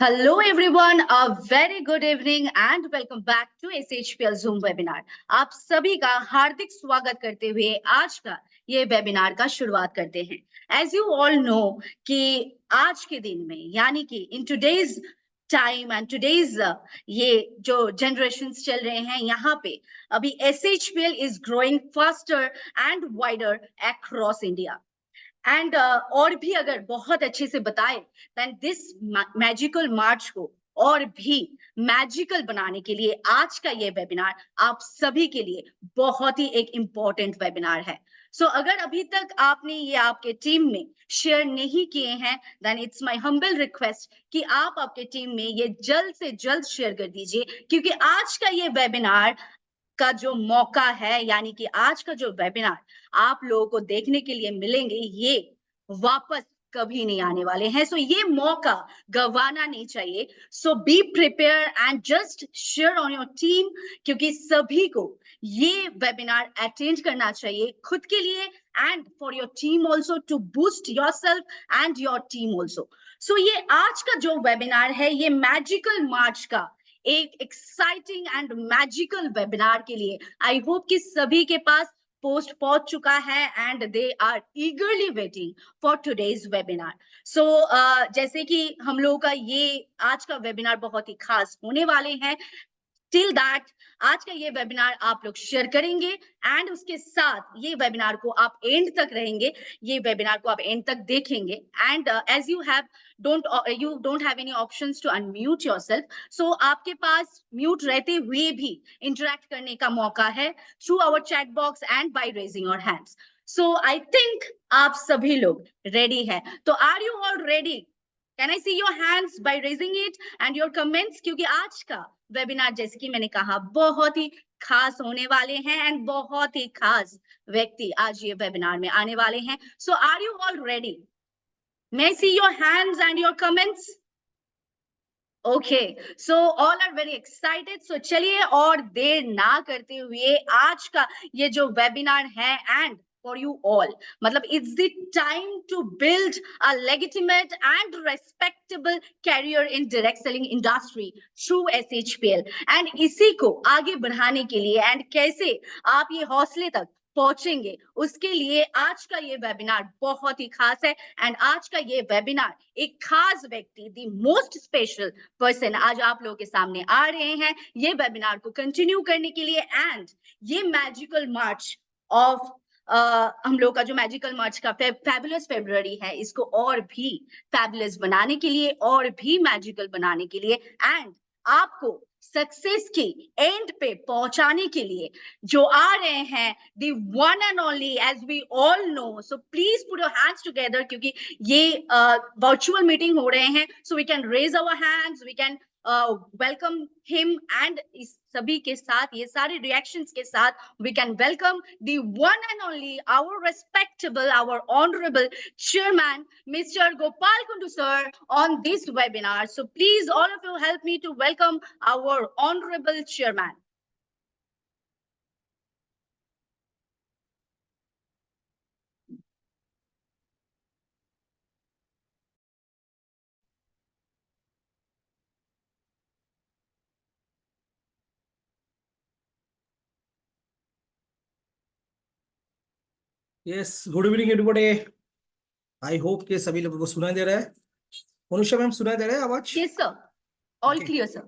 Hello everyone, a very good evening and welcome back to SHPL Zoom webinar. आप सभी का हार्दिक स्वागत करते हुए आज का ये वेबिनार का शुरुआत करते हैं। As you all know कि आज के दिन में यानी कि in today's time and today's ये जो generations चल रहे हैं यहाँ पे अभी SHPL is growing faster and wider across India. And और भी अगर बहुत अच्छे से बताए देन दिस मैजिकल मार्च को और भी मैजिकल बनाने के लिए आज का ये वेबिनार आप सभी के लिए बहुत ही एक इम्पोर्टेंट वेबिनार है। सो अगर अभी तक आपने ये आपके टीम में शेयर नहीं किए हैं then it's my humble request कि आप आपके टीम में ये जल्द से जल्द शेयर कर दीजिए, क्योंकि आज का ये वेबिनार का जो मौका है यानी कि आज का जो वेबिनार आप लोगों को देखने के लिए मिलेंगे ये वापस कभी नहीं आने वाले हैं। सो ये मौका गंवाना नहीं चाहिए। So be prepare and just share on your team, क्योंकि सभी को ये वेबिनार अटेंड करना चाहिए खुद के लिए and for your team also, to boost yourself and your team also. So ये आज का जो वेबिनार है ये मैजिकल मार्च का एक एक्साइटिंग एंड मैजिकल वेबिनार के लिए आई होप कि सभी के पास पोस्ट पहुंच चुका है and they are eagerly waiting for today's webinar. So जैसे कि हम लोगों का ये आज का वेबिनार बहुत ही खास होने वाले हैं, टिल दैट आज का ये वेबिनार आप लोग शेयर करेंगे एंड उसके साथ ये वेबिनार को आप एंड तक रहेंगे, ये वेबिनार को आप एंड तक देखेंगे and as you don't have any options to unmute yourself, so आपके पास म्यूट रहते हुए भी इंटरेक्ट करने का मौका है through our chat box and by raising your hands. So I think आप सभी लोग रेडी है, तो are you all ready? Can I see your hands by raising it and your comments, क्योंकि आज का वेबिनार जैसे कि मैंने कहा बहुत ही खास होने वाले हैं एंड बहुत ही खास व्यक्ति आज ये वेबिनार में आने वाले हैं। So are you all ready? May I see your hands and your comments? Okay, so all are very excited. So चलिए और देर ना करते हुए आज का ये जो वेबिनार है एंड for you all, मतलब it's the time to build a legitimate and respectable career in direct selling industry through SHPL and इसी को आगे बढ़ाने के लिए एंड कैसे आप ये हौसले तक पहुंचेंगे उसके लिए आज का ये वेबिनार बहुत ही खास है एंड आज का ये वेबिनार एक खास व्यक्ति द मोस्ट स्पेशल पर्सन आज आप लोगों के सामने आ रहे हैं ये वेबिनार को कंटिन्यू करने के लिए एंड ये मैजिकल मार्च ऑफ हम लोग का जो मैजिकल मार्च का फैबुलस फेब्रुअरी है इसको और भी फैबुलस बनाने के लिए और भी मैजिकल बनाने के लिए एंड आपको सक्सेस के एंड पे पहुंचाने के लिए जो आ रहे हैं the one and only as we all know. So please put your hands together, क्योंकि ये वर्चुअल मीटिंग हो रहे हैं so we can raise our hands, we can welcome him and इस सभी के साथ ये सारे रिएक्शंस के साथ we can welcome the one and only our respectable, our honorable chairman Mr. Gopal Kundu sir on this webinar. So please all of you help me to welcome our honorable chairman. Yes, good evening everybody. I hope के सभी लोगों को सुनाई दे रहा है। मनुष्य ma'am सुनाई दे रहा है आवाज? Yes sir, all clear sir.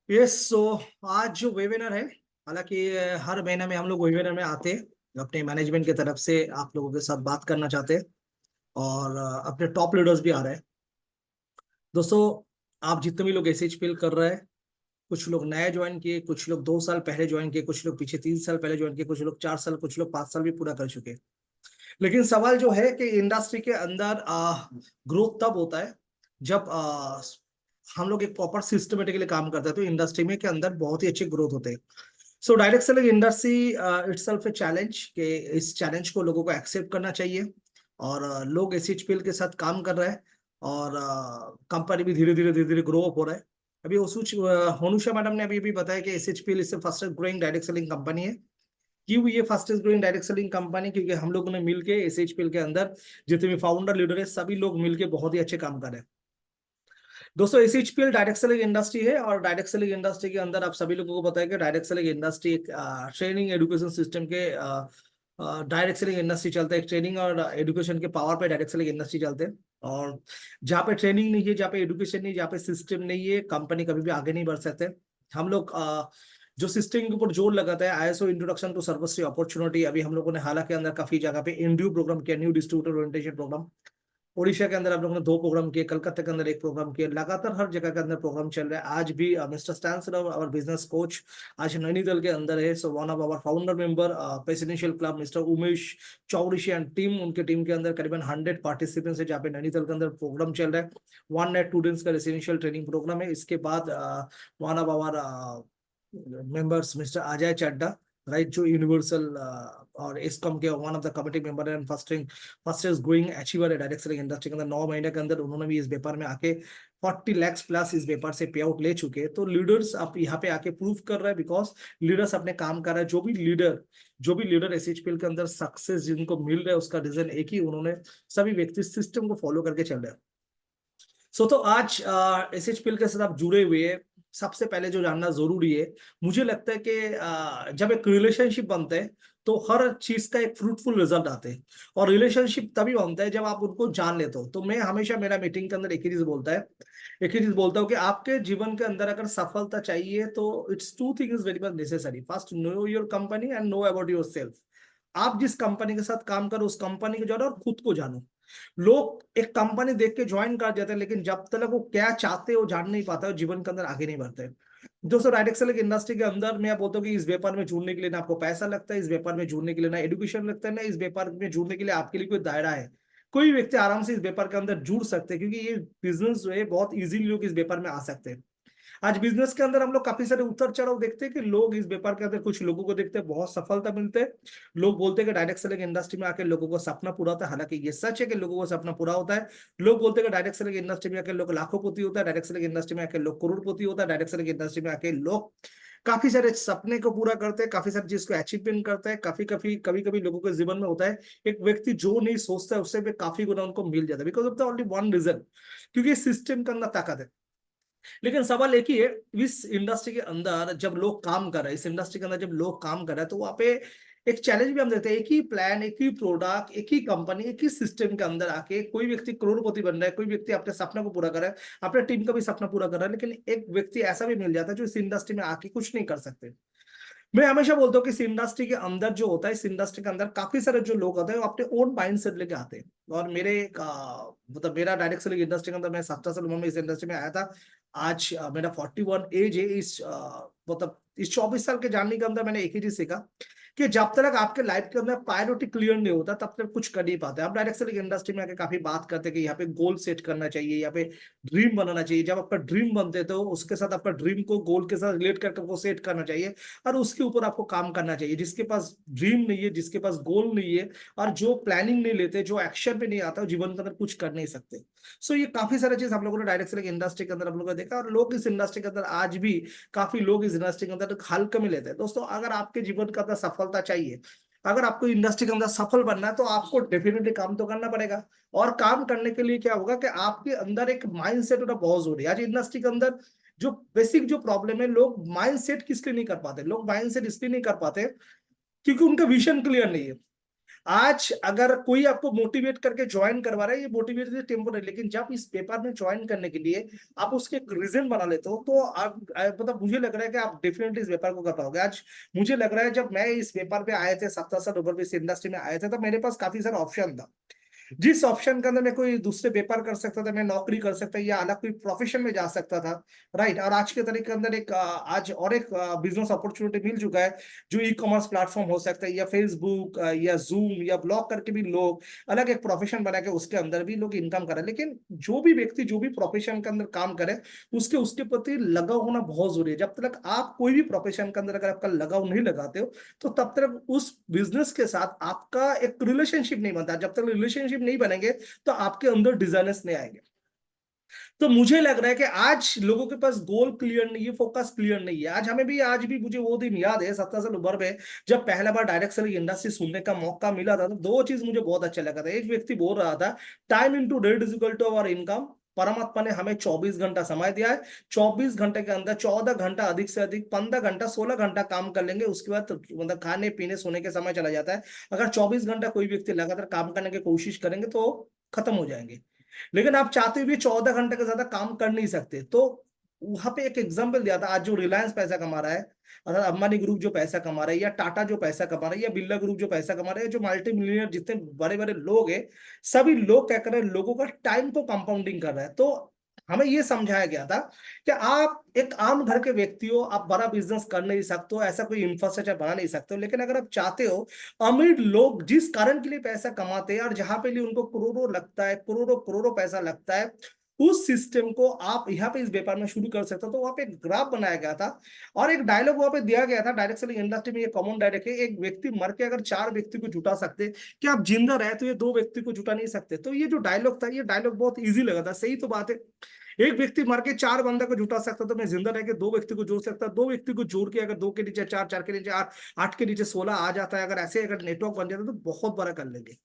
Yes, so आज जो वेबिनार है, हालांकि हर महीना में हम लोग वेबिनार में आते हैं अपने मैनेजमेंट की तरफ से आप लोगों के साथ बात करना चाहते हैं और अपने टॉप लीडर्स भी आ रहे हैं। दोस्तों, आप जितने भी लोग SHPL कर रहे हैं, कुछ लोग नया ज्वाइन किए, कुछ लोग 2 साल पहले ज्वाइन किए, कुछ लोग पीछे 3 साल पहले ज्वाइन किए, कुछ लोग 4 साल, कुछ लोग 5 साल भी पूरा कर चुके हैं। लेकिन सवाल जो है कि इंडस्ट्री के अंदर ग्रोथ तब होता है जब हम लोग एक प्रॉपर सिस्टमेटिकली काम करते हैं, तो इंडस्ट्री में के अंदर बहुत ही अच्छे ग्रोथ होते हैं। So direct selling industry itself a challenge, के इस चैलेंज को लोगों को एक्सेप्ट करना चाहिए और लोग SHPL के साथ काम कर रहे हैं और कंपनी भी धीरे धीरे ग्रो अप हो रहा है। अभी होनुषा मैडम ने अभी भी बताया कि SHPL इससे fastest growing direct selling company है। क्यों ये fastest growing direct selling company? क्योंकि हम लोगों ने मिलके SHPL के अंदर जितने भी फाउंडर लीडर है सभी लोग मिलके बहुत ही अच्छे काम कर रहे हैं। दोस्तों एसएचपीएल डायरेक्ट सेलिंग इंडस्ट्री है और डायरेक्ट सेलिंग इंडस्ट्री के अंदर आप सभी लोगों को पता है कि डायरेक्ट सेलिंग इंडस्ट्री एक ट्रेनिंग एजुकेशन सिस्टम के डायरेक्ट सेलिंग इंडस्ट्री चलता है। ट्रेनिंग और एजुकेशन के पावर पे डायरेक्ट सेलिंग इंडस्ट्री चलते हैं। और जहाँ पे ट्रेनिंग नहीं है, जहाँ पे एजुकेशन नहीं, जहाँ पे सिस्टम नहीं है, कंपनी कभी भी आगे नहीं बढ़ सकते। हम लोग जो सिस्टम के ऊपर जोर लगाता है, ISO introduction to service opportunity, अभी हम लोगों ने हालांकि अंदर काफी जगह पे एनडीयू प्रोग्राम किया, new distributor orientation program. Orissa के अंदर आप लोगों ने 2 प्रोग्राम किए, कलकत्ता के अंदर 1 प्रोग्राम किए, लगातार हर जगह के अंदर प्रोग्राम चल रहा है। आज भी मिस्टर स्टैंसलर और बिजनेस कोच आज नैनीताल के अंदर है। So one of our founder member presidential club mister Umesh Chaurishi and team, उनके टीम के अंदर करीबन 100 पार्टिसिपेंट्स है, जहाँ पे नैनीताल के अंदर प्रोग्राम चल रहा है। 1 नाइट 2 डेज का रेसिडेंशियल ट्रेनिंग प्रोग्राम है। इसके बाद one of our members mister Ajay Chadda, right, जो यूनिवर्सल और एस्कॉम के one of the committee member and first growing achiever है डायरेक्ट सेलिंग इंडस्ट्री के अंदर। 9 महीने के अंदर उन्होंने भी इस व्यापार में आके 40 लाख प्लस इस व्यापार से पे आउट ले चुके हैं। तो लीडर्स आप यहाँ पे आके प्रूव कर रहे हैं, बिकॉज लीडर्स अपने काम कर रहे हैं। जो भी लीडर एसएचपीएल के अंदर सक्सेस जिनको मिल रहा है, उसका रीजन एक ही, उन्होंने सभी व्यक्ति सिस्टम को फॉलो करके चल रहे हैं। सो तो आज एसएचपीएल के साथ आप जुड़े हुए हैं, सबसे पहले जो जानना जरूरी है, मुझे लगता है कि जब एक रिलेशनशिप बनता है तो हर चीज का एक फ्रूटफुल रिजल्ट आते हैं। और रिलेशनशिप तभी बनता है जब आप उनको जान लेते हो। तो मैं हमेशा मेरा मीटिंग के अंदर एक ही चीज बोलता हूँ कि आपके जीवन के अंदर अगर सफलता चाहिए तो it's 2 things very much necessary. First, know your company and know about your self. आप जिस कंपनी के साथ काम करो उस कंपनी को जानो और खुद को जानो। लोग एक कंपनी देख के ज्वाइन कर जाते हैं, लेकिन जब तक वो क्या चाहते हो जान नहीं पाता, जीवन के अंदर आगे नहीं बढ़ते। दोस्तों डायरेक्ट सेलिंग इंडस्ट्री के अंदर मैं बोलता हूँ कि इस व्यापार में जुड़ने के लिए ना आपको पैसा लगता है, इस व्यापार में जुड़ने के लिए ना एडुकेशन लगता है, ना इस व्यापार में जुड़ने के लिए आपके लिए कोई दायरा है। कोई व्यक्ति आराम से इस व्यापार के अंदर जुड़ सकते हैं, क्योंकि ये बिजनेस जो है बहुत इजीली लोग इस व्यापार में आ सकते हैं। आज बिजनेस के अंदर हम लोग काफी सारे उतर चढ़ाव देखते हैं कि लोग इस व्यापार के अंदर कुछ लोगों को देखते हैं बहुत सफलता मिलते हैं। लोग बोलते हैं कि डायरेक्ट सेलिंग इंडस्ट्री में आके लोगों को सपना पूरा होता है, हालांकि ये सच है कि लोगों को सपना पूरा होता है। लोग बोलते हैं कि डायरेक्ट सेलिंग इंडस्ट्री में आके लोग लाखोंपति होता है, डायरेक्ट सेलिंग इंडस्ट्री में आके लोग करोड़पति होता है, डायरेक्ट सेलिंग इंडस्ट्री में आके लोग काफी सारे सपने को पूरा करते हैं, काफी सारी चीज को अचीवमेंट करते हैं। कभी कभी लोगों के जीवन में होता है एक व्यक्ति जो नहीं सोचता है उससे भी काफी गुना उनको मिल जाता है, because of the only one reason, क्योंकि सिस्टम के अंदर ताकत है। लेकिन सवाल एक ही है, इस इंडस्ट्री के अंदर जब लोग काम कर रहे हैं, इस इंडस्ट्री के अंदर जब लोग काम कर रहे हैं, तो वहां पे एक चैलेंज भी हम देते हैं। एक ही प्लान, एक ही प्रोडक्ट, एक ही कंपनी, एक ही सिस्टम के अंदर आके कोई व्यक्ति करोड़पति बन रहा है, कोई व्यक्ति अपने सपने को पूरा कर रहा है, अपने टीम का भी सपना पूरा कर रहा है, लेकिन एक व्यक्ति ऐसा भी मिल जाता है जो इस इंडस्ट्री में आके कुछ नहीं कर सकते। मैं हमेशा बोलता हूँ कि इस इंडस्ट्री के अंदर जो होता है, इस इंडस्ट्री के अंदर काफी सारे जो लोग होते हैं वो अपने ओन माइंड सेट लेके आते हैं। और मतलब मेरा डायरेक्ट सेलिंग इंडस्ट्री के अंदर, मैं 17 साल उम्र में इस इंडस्ट्री में आया था। आज मेरा 41 एज है। मतलब इस 24 साल के जानने के अंदर मैंने एक ही चीज सीखा कि जब तक आपके लाइफ के अंदर प्रायोरिटी क्लियर नहीं होता तब तक कुछ कर नहीं पाते। आप डायरेक्ट सेलिंग इंडस्ट्री में आके काफी बात करते हैं कि यहाँ पे गोल सेट करना चाहिए, यहाँ पे ड्रीम बनाना चाहिए। जब आपका ड्रीम बनते तो उसके साथ आपका ड्रीम को गोल के साथ रिलेट करके आपको सेट करना चाहिए और उसके ऊपर आपको काम करना चाहिए। जिसके पास ड्रीम नहीं है, जिसके पास गोल नहीं है और जो प्लानिंग नहीं लेते, जो एक्शन पे नहीं आता, जीवन के अंदर कुछ कर नहीं सकते। सो ये काफी सारी चीज हम लोगों ने डायरेक्ट सेलिंग इंडस्ट्री के अंदर हम लोगों ने देखा। और लोग इस इंडस्ट्री के अंदर आज भी काफी लोग इस इंडस्ट्री के अंदर हल्के में लेते हैं। दोस्तों अगर आपके जीवन के अंदर सफलता चाहिए, अगर आपको इंडस्ट्री के अंदर सफल बनना है, तो आपको डेफिनेटली काम तो करना पड़ेगा। और काम करने के लिए क्या होगा कि आपके अंदर एक माइंडसेट होना बहुत जरूरी है। आज इंडस्ट्री के अंदर जो बेसिक जो प्रॉब्लम है, लोग माइंडसेट किस लिए नहीं कर पाते, लोग माइंडसेट इसलिए नहीं कर पाते क्योंकि उनका विजन क्लियर नहीं है। आज अगर कोई आपको मोटिवेट करके ज्वाइन करवा रहा है, ये मोटिवेट टेम्पोररी, लेकिन जब इस पेपर में ज्वाइन करने के लिए आप उसके एक रीजन बना लेते हो, तो आप मतलब मुझे लग रहा है कि आप डेफिनेटली इस व्यापार को कर पाओगे। आज मुझे लग रहा है जब मैं इस व्यापार पे आए थे, 17 साल उम्र में इस इंडस्ट्री में आए थे, तो मेरे पास काफी सारा ऑप्शन था। जिस ऑप्शन के अंदर मैं कोई दूसरे व्यापार कर सकता था, मैं नौकरी कर सकता या अलग कोई प्रोफेशन में जा सकता था, राइट। और आज के तरीके के अंदर एक आज और एक बिजनेस अपॉर्चुनिटी मिल चुका है, जो ई कॉमर्स प्लेटफॉर्म हो सकता है, या फेसबुक या जूम या ब्लॉग करके भी लोग अलग एक प्रोफेशन बना के उसके अंदर भी लोग इनकम कर रहे हैं। लेकिन जो भी व्यक्ति जो भी प्रोफेशन के अंदर काम करे, उसके प्रति लगाव होना बहुत जरूरी है। जब तक आप कोई भी प्रोफेशन के अंदर अगर आपका लगाव नहीं लगाते हो, तो तब तक उस बिजनेस के साथ आपका एक रिलेशनशिप नहीं बनता। जब तक रिलेशनशिप नहीं बनेंगे तो आपके अंदर डिजाइनर्स नहीं आएंगे। तो मुझे लग रहा है कि आज लोगों के पास गोल क्लियर नहीं है, फोकस क्लियर नहीं है। आज भी मुझे वो दिन याद है, 17 साल उम्र में जब पहला बार डायरेक्ट सेलिंग इंडस्ट्री सुनने का मौका मिला था, तो 2 चीज मुझे बहुत अच्छा लगा था। एक व्यक्ति बोल रहा था, time into date is equal to our income, परमात्मा ने हमें 24 घंटा समय दिया है। 24 घंटे के अंदर 14 घंटा, अधिक से अधिक 15 घंटा, 16 घंटा काम कर लेंगे, उसके बाद तो मतलब खाने पीने सोने के समय चला जाता है। अगर 24 घंटा कोई व्यक्ति लगातार काम करने की कोशिश करेंगे तो खत्म हो जाएंगे। लेकिन आप चाहते हुए 14 घंटे से ज्यादा काम कर नहीं सकते। तो वहां पे एक एग्जाम्पल दिया था, आज जो रिलायंस पैसा कमा रहा है, अगर अंबानी ग्रुप जो पैसा कमा रहा है, या टाटा जो पैसा कमा रहा है, या बिरला ग्रुप जो पैसा कमा रहा है, जो मल्टी मिलियनर जितने बड़े बड़े लोग हैं, सभी लोग क्या कर रहे हैं, लोगों का टाइम को कंपाउंडिंग कर रहा है। तो हमें ये समझाया गया था कि आप एक आम घर के व्यक्ति हो, आप बड़ा बिजनेस कर नहीं सकते हो, ऐसा कोई इंफ्रास्ट्रक्चर बना नहीं सकते हो, लेकिन अगर आप चाहते हो, अमीर लोग जिस कारण के लिए पैसा कमाते हैं और जहां पे लिए उनको करोड़ों लगता है, करोड़ों करोड़ों पैसा लगता है, उस सिस्टम को आप यहाँ पे इस व्यापार में शुरू कर सकते हो। तो वहां पे एक ग्राफ बनाया गया था और एक डायलॉग वहां पे दिया गया था। डायरेक्ट सेलिंग इंडस्ट्री में ये कॉमन डायलॉग है, एक व्यक्ति मर के अगर 4 व्यक्ति को जुटा सकते, क्या आप जिंदा रहे तो ये 2 व्यक्ति को जुटा नहीं सकते? तो ये जो डायलॉग था, ये डायलॉग बहुत इजी लगा था। सही तो बात है, एक व्यक्ति मर के 4 बंदा को जुटा सकता, तो मैं जिंदा रह के 2 व्यक्ति को जोड़ सकता, 2 व्यक्ति को जोड़ के अगर 2 के नीचे 4, 4 के नीचे 8, 8 के नीचे 16 आ जाता है, अगर ऐसे अगर नेटवर्क बन जाता तो बहुत बड़ा कर लेंगे।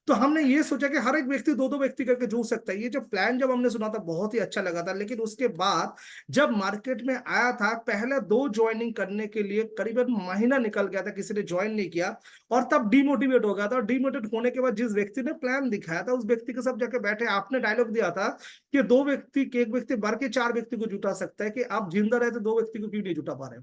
तो हमने ये सोचा कि हर एक व्यक्ति 2-2 व्यक्ति करके जोड़ सकता है। ये जो प्लान जब हमने सुना था बहुत ही अच्छा लगा था, लेकिन उसके बाद जब मार्केट में आया था, पहले 2 ज्वाइनिंग करने के लिए करीबन महीना निकल गया था, किसी ने ज्वाइन नहीं किया और तब डिमोटिवेट हो गया था। और डिमोटिवेट होने के बाद जिस व्यक्ति ने प्लान दिखाया था, उस व्यक्ति के सब जाके बैठे, आपने डायलॉग दिया था कि 2 व्यक्ति के, एक व्यक्ति मर के 4 व्यक्ति को जुटा सकता है, कि आप जिंदा रहे तो 2 व्यक्ति को क्यों नहीं जुटा पा रहे?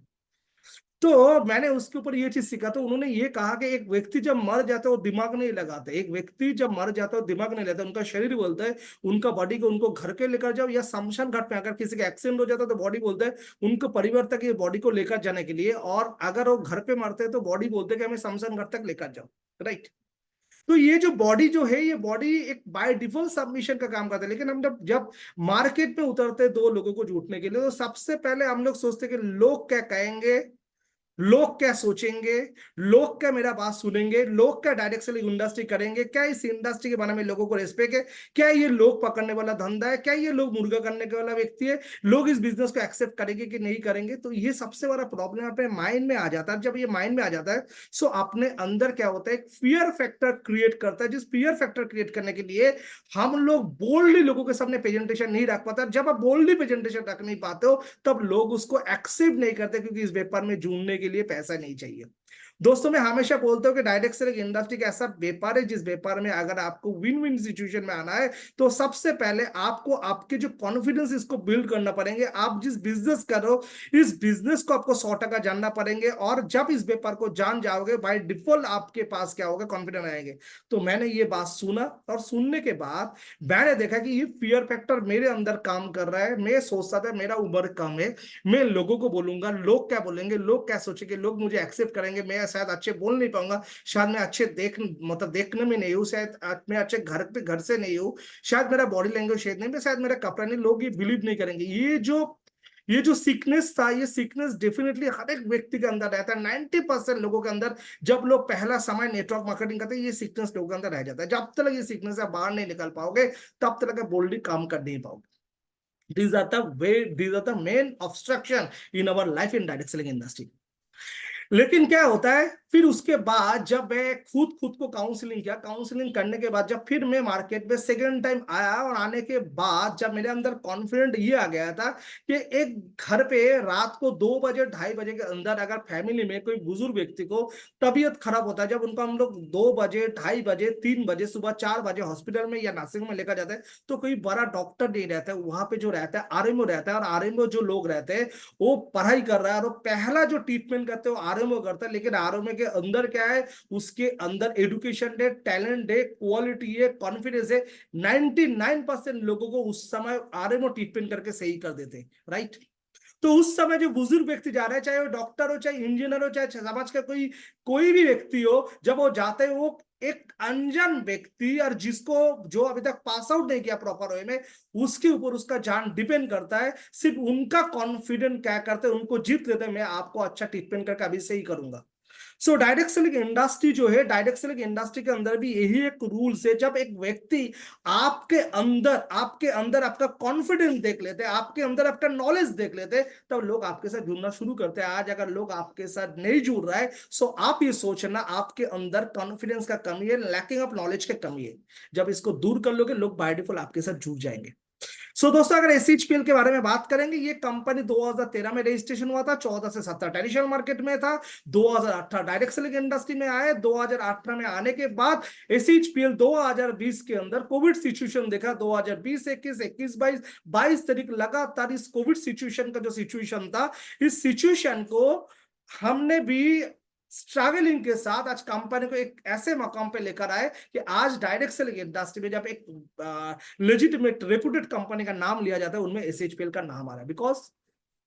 तो मैंने उसके ऊपर ये चीज सीखा। तो उन्होंने ये कहा कि एक व्यक्ति जब मर जाता है वो दिमाग नहीं लगाते, एक व्यक्ति जब मर जाता है वो दिमाग नहीं लेता, उनका शरीर बोलता है उनका बॉडी को उनको घर के लेकर जाओ, या शमशान घाट में अगर किसी का एक्सीडेंट हो जाता है तो बॉडी बोलता है उनको परिवार तक ये बॉडी को लेकर जाने के लिए, और अगर वो घर पे मरते हैं तो बॉडी बोलते हैं कि हमें शमशान घाट तक लेकर जाओ। राइट। तो ये जो बॉडी जो है, ये बॉडी एक बाय डिफॉल्ट सबमिशन का काम करता है। लेकिन हम जब जब मार्केट में उतरते हैं 2 लोगों को जुटने के लिए, तो सबसे पहले हम लोग सोचते हैं कि लोग क्या कहेंगे, लोग क्या सोचेंगे, लोग क्या मेरा बात सुनेंगे, लोग क्या डायरेक्ट सेलिंग इंडस्ट्री करेंगे, क्या इस इंडस्ट्री के बारे में लोगों को रिस्पेक्ट है, क्या ये लोग पकड़ने वाला धंधा है, क्या ये लोग मुर्गा करने के वाला व्यक्ति है, लोग इस बिजनेस को एक्सेप्ट करेंगे कि नहीं करेंगे। तो ये सबसे बड़ा प्रॉब्लम अपने माइंड में आ जाता है। जब ये माइंड में आ जाता है, सो अपने अंदर क्या होता है, एक फियर फैक्टर क्रिएट करता है, जिस फियर फैक्टर क्रिएट करने के लिए हम लोग बोल्डली लोगों के सामने प्रेजेंटेशन नहीं रख पाते। जब आप बोल्डली प्रेजेंटेशन रख नहीं पाते हो, तब लोग उसको एक्सेप्ट नहीं करते, क्योंकि इस व्यापार में जुड़ने के लिए पैसा नहीं चाहिए। दोस्तों, मैं हमेशा बोलता हूं कि डायरेक्ट सेलिंग इंडस्ट्री का ऐसा व्यापार है जिस व्यापार में अगर आपको विन विन सिचुएशन में आना है, तो सबसे पहले आपको आपके जो कॉन्फिडेंस इसको बिल्ड करना पड़ेंगे। आप जिस बिजनेस कर रहे हो, इस बिजनेस को आपको 100% जानना पड़ेंगे, और जब इस व्यापार को जान जाओगे, बाय डिफॉल्ट आपके पास क्या होगा, कॉन्फिडेंस आएंगे। तो मैंने ये बात सुना, और सुनने के बाद मैंने देखा कि ये फियर फैक्टर मेरे अंदर काम कर रहा है। मैं सोचता था मेरा उम्र कम है, मैं लोगों को बोलूंगा, लोग क्या बोलेंगे, लोग क्या सोचेंगे, लोग मुझे एक्सेप्ट करेंगे, मैं शायद अच्छे बोल नहीं पाऊंगा, शायद मैं अच्छे मतलब देखने में नहीं हूँ, शायद मैं अच्छे घर से नहीं हूँ, शायद मेरा बॉडी लैंग्वेज शायद नहीं, शायद मेरा कपड़ा नहीं, लोग ये बिलीव नहीं करेंगे। ये जो सिकनेस था, ये सिकनेस डेफिनेटली हर एक व्यक्ति के अंदर रहता है। 90% लोगों के अंदर, जब लोग पहला समय नेटवर्क मार्केटिंग करते हैं, ये सिकनेस लोगों के अंदर रह जाता है। जब तक ये सिकनेस से बाहर नहीं निकल पाओगे, तब तक बोल्डली काम कर नहीं पाओगे। These are the main obstruction in our life in direct selling industry. लेकिन क्या होता है, फिर उसके बाद जब मैं खुद को काउंसलिंग किया, काउंसलिंग करने के बाद जब फिर मैं मार्केट में सेकेंड टाइम आया, और आने के बाद जब मेरे अंदर कॉन्फिडेंट ये आ गया था कि एक घर पे रात को 2 बजे 2:30 बजे के अंदर अगर फैमिली में कोई बुजुर्ग व्यक्ति को तबीयत खराब होता है, जब उनको हम लोग 2 बजे 2:30 बजे 3 बजे सुबह 4 बजे हॉस्पिटल में या नर्सिंग में लेकर जाते हैं, तो कोई बड़ा डॉक्टर नहीं रहता है वहां पे। जो रहता है आरएमओ रहता है, और आरएमओ जो लोग रहते हैं वो पढ़ाई कर रहा है, और पहला जो ट्रीटमेंट करते हैं वो आरएमओ करता है। लेकिन आरएमओ के अंदर क्या है, उसके अंदर एजुकेशन है, टैलेंट है, क्वालिटी है, कॉन्फिडेंस है। 99% लोगों को उस समय आरएमओ ट्रीटमेंट करके सही कर देते, राइट। तो उस समय जो बुजुर्ग व्यक्ति जा रहे हैं, चाहे वो डॉक्टर हो, चाहे इंजीनियर हो, चाहे समाज का कोई भी व्यक्ति हो, जब वो जाते हैं, वो एक अनजान व्यक्ति, और जो अभी तक पास आउट नहीं किया प्रॉपर वे में, उसके ऊपर उसका जान डिपेंड करता है। सिर्फ उनका कॉन्फिडेंट क्या करते हैं, उनको जीत लेते हैं, मैं आपको अच्छा ट्रीटमेंट करके अभी सही करूंगा। सो डायरेक्ट सेलिंग इंडस्ट्री जो है, डायरेक्ट सेलिंग इंडस्ट्री के अंदर भी यही एक रूल्स है। जब एक व्यक्ति आपके अंदर आपका कॉन्फिडेंस देख लेते हैं, आपके अंदर आपका नॉलेज देख लेते हैं, तब लोग आपके साथ जुड़ना शुरू करते हैं। आज अगर लोग आपके साथ नहीं जुड़ रहा है, सो आप ये सोचना आपके अंदर कॉन्फिडेंस का कमी है, लैकिंग ऑफ नॉलेज की कमी है। जब इसको दूर कर लोगे, लोग बाय डिफॉल्ट आपके साथ जुड़ जाएंगे। सो दोस्तों, अगर एसएचपीएल के बारे में बात करेंगे, ये कंपनी 2013 में रजिस्ट्रेशन हुआ था, 14 से 17 ट्रेडिशनल मार्केट में था, 2018 डायरेक्ट सेलिंग इंडस्ट्री में आए, 2018 में आने के बाद एसएचपीएल 2020 के अंदर कोविड सिचुएशन देखा, 2020, 21, 21, 22 तारीख लगातार इस कोविड सिचुएशन का जो सिचुएशन था, इस सिचुएशन को हमने भी स्ट्रगलिंग के साथ आज कंपनी को एक ऐसे मकाम पे लेकर आए कि आज डायरेक्ट सेलिंग इंडस्ट्री में जब एक लेजिटिमेट रेपुटेड कंपनी का नाम लिया जाता है, उनमें एसएचपीएल का नाम आ रहा है। बिकॉज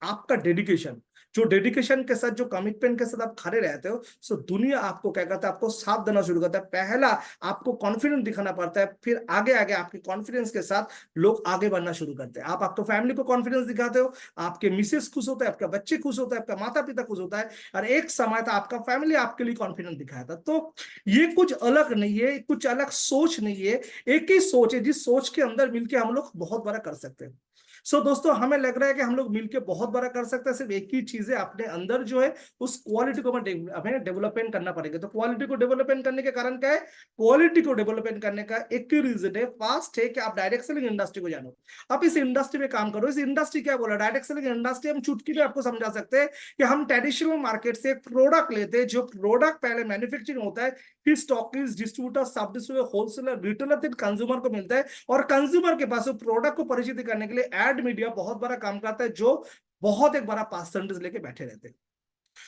आपका डेडिकेशन, जो डेडिकेशन के साथ, जो कमिटमेंट के साथ आप खड़े रहते हो, सो दुनिया आपको क्या करता है, आपको साथ देना शुरू करता है। पहला आपको कॉन्फिडेंस दिखाना पड़ता है, फिर आगे आगे आपके कॉन्फिडेंस के साथ लोग आगे बढ़ना शुरू करते हैं। आप आपको फैमिली को कॉन्फिडेंस दिखाते हो, आपके मिसेस खुश होता है, आपका बच्चे खुश होता है, आपका माता पिता खुश होता है, और एक समय था आपका फैमिली आपके लिए कॉन्फिडेंस दिखाया था। तो ये कुछ अलग नहीं है, कुछ अलग सोच नहीं है, एक ही सोच है, जिस सोच के अंदर मिलकर हम लोग बहुत बड़ा कर सकते हैं। सो दोस्तों, हमें लग रहा है कि हम लोग मिलकर बहुत बड़ा कर सकते हैं। सिर्फ एक ही चीज है, अपने अंदर जो है उस क्वालिटी को हमें डेवलपमेंट करना पड़ेगा। तो क्वालिटी को डेवलपमेंट करने के कारण क्या है, क्वालिटी को डेवलपमेंट करने का एक ही रीजन है, फास्ट है, कि आप डायरेक्ट सेलिंग इंडस्ट्री को जानो, आप इस इंडस्ट्री में काम करो। इस इंडस्ट्री क्या बोला, डायरेक्ट सेलिंग इंडस्ट्री हम चुटकी में आपको समझा सकते हैं कि हम ट्रेडिशनल मार्केट से एक प्रोडक्ट लेते हैं, जो प्रोडक्ट पहले मैन्युफैक्चरिंग होता है, फिर स्टॉकिस्ट, डिस्ट्रीब्यूटर, सब डिस्ट्रीब्यूटर, होलसेलर, रिटेलर, फिर कंज्यूमर को मिलता है, और कंज्यूमर के पास प्रोडक्ट को परिचित करने के लिए एड मीडिया बहुत बड़ा काम करता है, जो बहुत एक बड़ा परसेंटेज लेके बैठे रहते हैं।